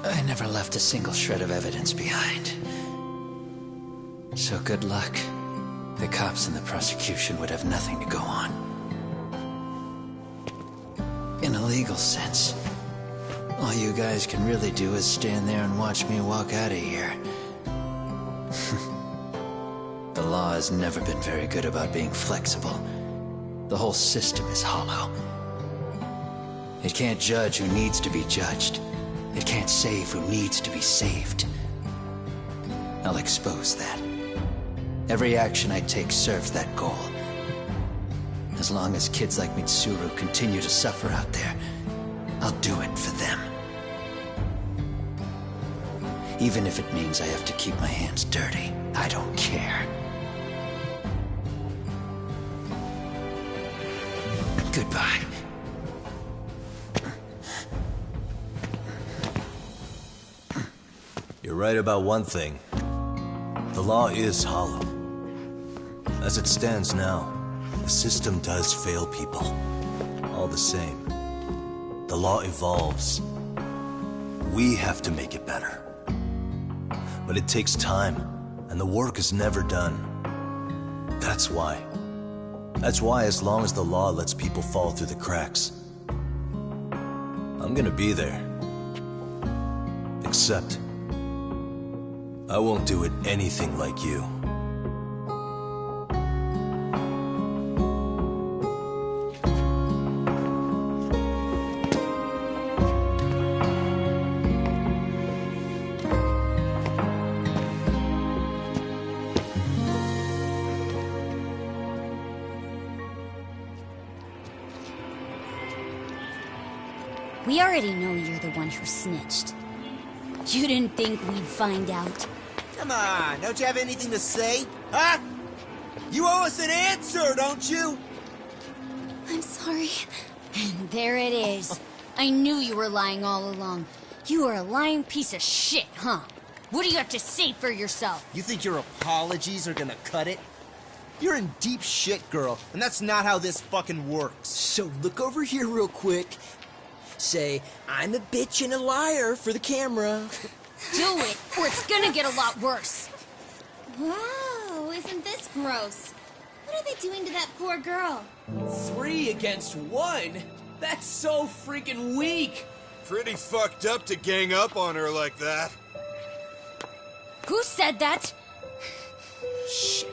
I never left a single shred of evidence behind. So good luck. The cops and the prosecution would have nothing to go on. In a legal sense, all you guys can really do is stand there and watch me walk out of here. The law has never been very good about being flexible. The whole system is hollow. It can't judge who needs to be judged. It can't save who needs to be saved. I'll expose that. Every action I take serves that goal. As long as kids like Mitsuru continue to suffer out there, I'll do it for them. Even if it means I have to keep my hands dirty, I don't care. Goodbye.
You're right about one thing. The law is hollow. As it stands now, the system does fail people. All the same, the law evolves. We have to make it better. But it takes time, and the work is never done. That's why, as long as the law lets people fall through the cracks, I'm gonna be there. Except, I won't do it anything like you.
We already know you're the one who snitched. You didn't think we'd find out?
Come on, don't you have anything to say? Huh? You owe us an answer, don't you?
I'm sorry. And there it is. I knew you were lying all along. You are a lying piece of shit, huh?
What do you have to say for yourself?
You think your apologies are gonna cut it? You're in deep shit, girl, and that's not how this fucking works.
So look over here real quick. Say, I'm a bitch and a liar for the camera.
Do it, or it's gonna get a lot worse.
Wow, isn't this gross? What are they doing to that poor girl?
3 against 1? That's so freaking weak!
Pretty fucked up to gang up on her like that.
Who said that?
Shit.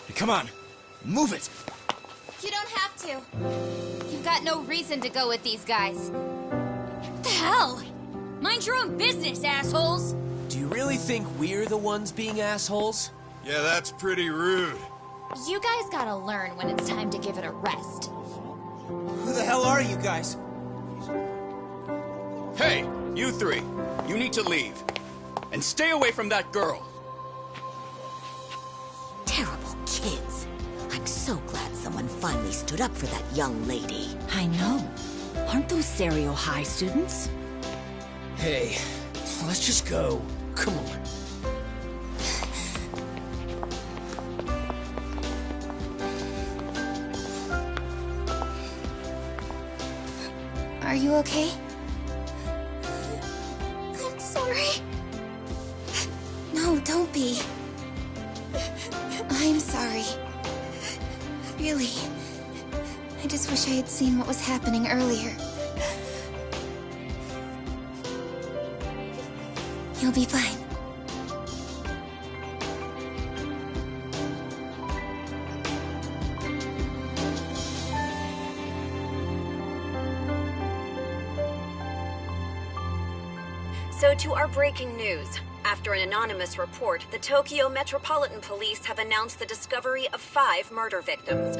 Hey, come on, move it!
You don't have to. You've got no reason to go with these guys.
What the hell? Mind your own business, assholes!
Do you really think we're the ones being assholes?
Yeah, that's pretty rude.
You guys gotta learn when it's time to give it a rest.
Who the hell are you guys?
Hey, you 3. You need to leave. And stay away from that girl.
Terrible kids. I'm so glad someone finally stood up for that young lady.
I know. Aren't those Serio High students?
Hey, let's just go. Come on.
Are you okay? I'm sorry. No, don't be. I'm sorry. Really. I just wish I had seen what was happening earlier. You'll be fine.
So to our breaking news. After an anonymous report, the Tokyo Metropolitan Police have announced the discovery of 5 murder victims.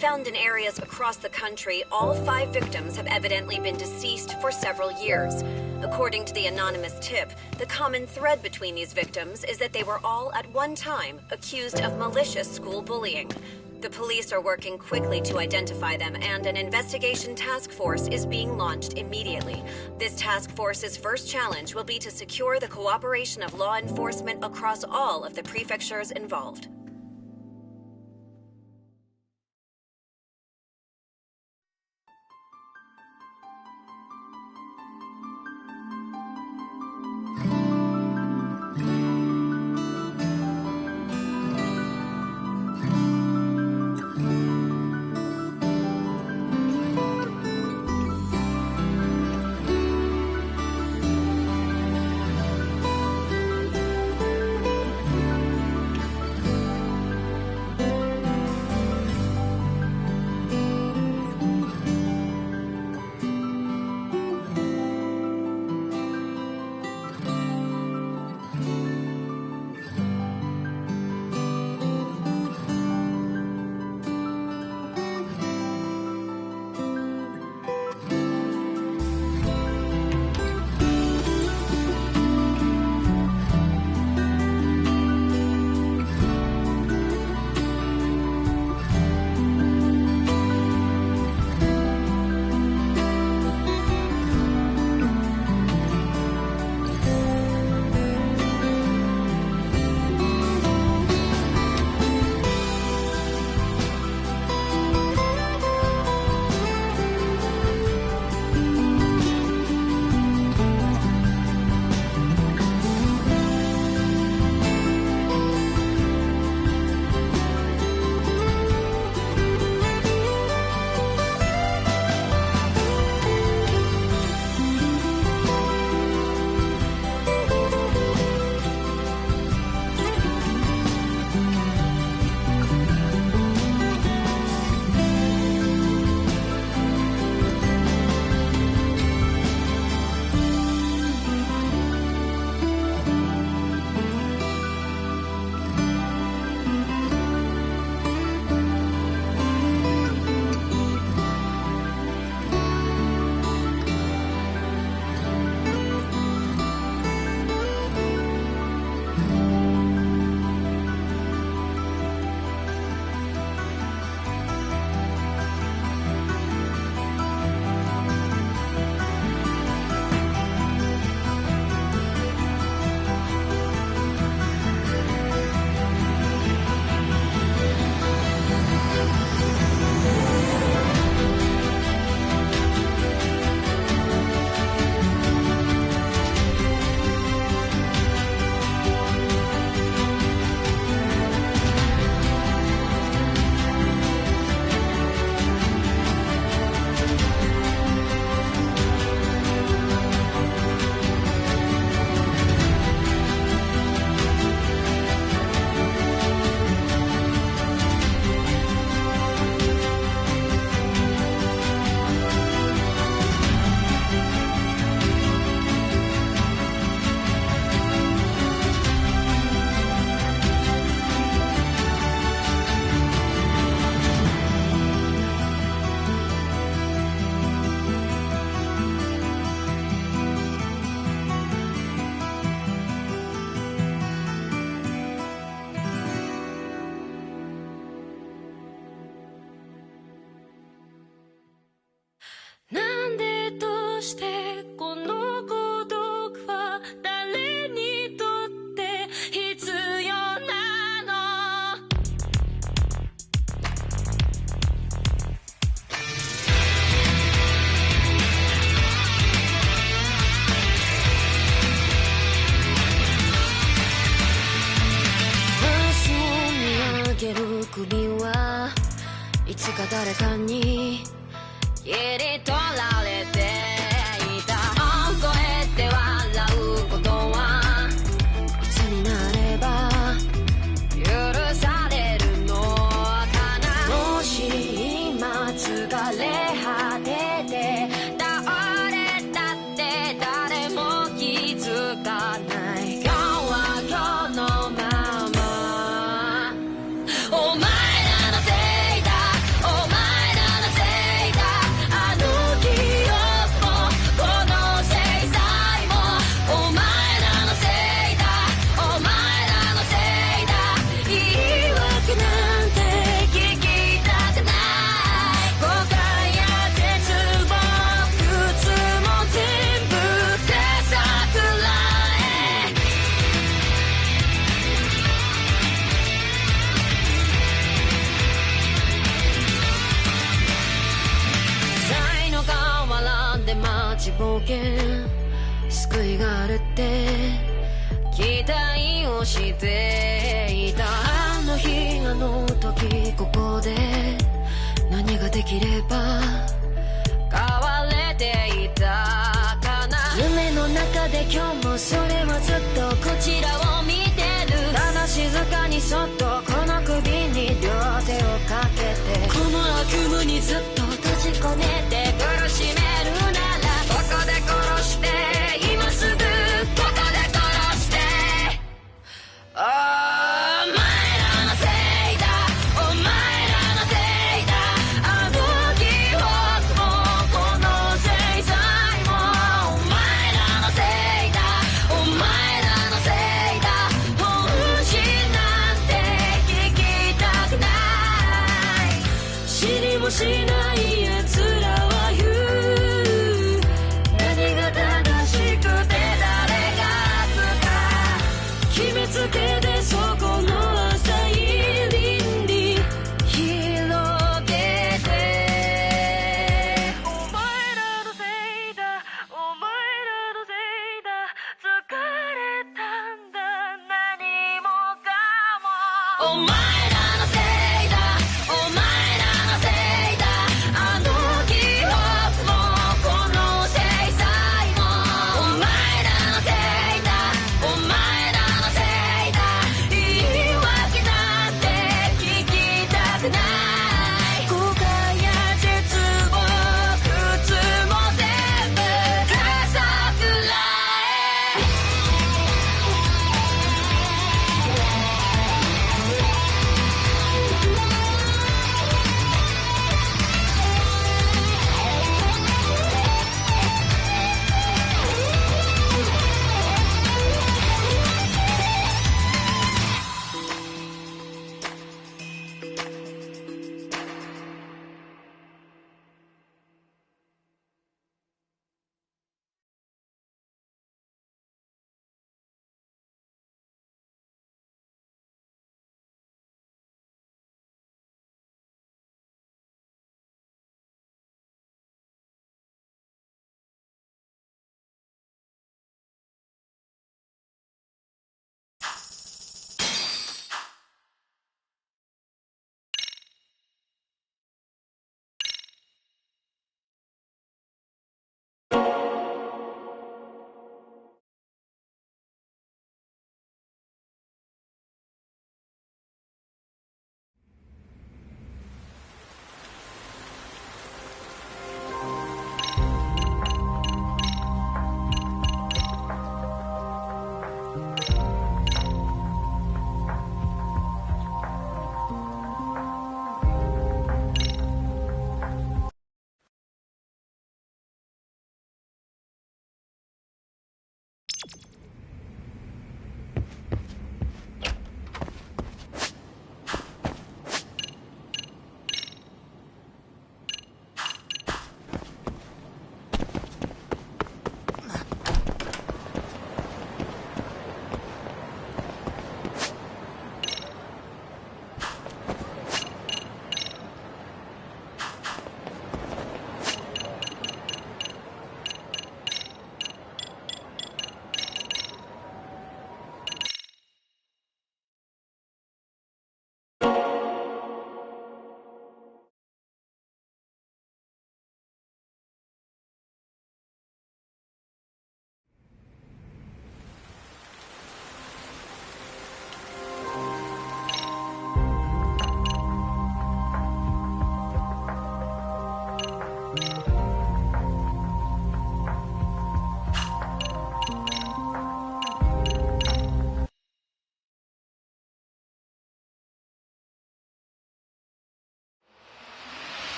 Found in areas across the country, all 5 victims have evidently been deceased for several years. According to the anonymous tip, the common thread between these victims is that they were all at one time accused of malicious school bullying. The police are working quickly to identify them, and an investigation task force is being launched immediately. This task force's first challenge will be to secure the cooperation of law enforcement across all of the prefectures involved.
いつか誰かに切り取られていた。こうやって笑うことはいつになれば許されるのかな。もし今疲れ果てて倒れたって誰も気づかない。今日は今日のまま。お前らのせいだ、お前らのせいだ。あの記憶もこの制裁もお前らのせいだ、お前らのせいだ。言い訳なんて聞きたくない。誤解や絶望苦痛も全部手さくらえ。才の河原で待ちぼうけ救いがあるって期待をしていた。あの日あの時ここで何ができれば変われていたかな。夢の中で今日もそれはずっとこちらを見てる。ただ静かにそっとこの首に両手をかけて、この悪夢にずっと閉じ込めて苦しめるならここで殺して今すぐここで殺して。お前らのせいだ、お前らのせいだ。あの記憶もこの制裁もお前らのせいだ、お前らのせいだ。本心なんて聞きたくない。知りもしない奴らは言う。何が正しくて誰が悪か決めつけてそこの浅い倫理広げて。お前らのせいだ、お前らのせいだ。疲れたんだ何もかも。お前らのせいだ、お前らのせいだ。あの記憶もこの制裁もお前らのせいだ、お前らのせいだ。言い訳なんて聞きたくない。後悔や絶望苦痛も全部かさくらえ。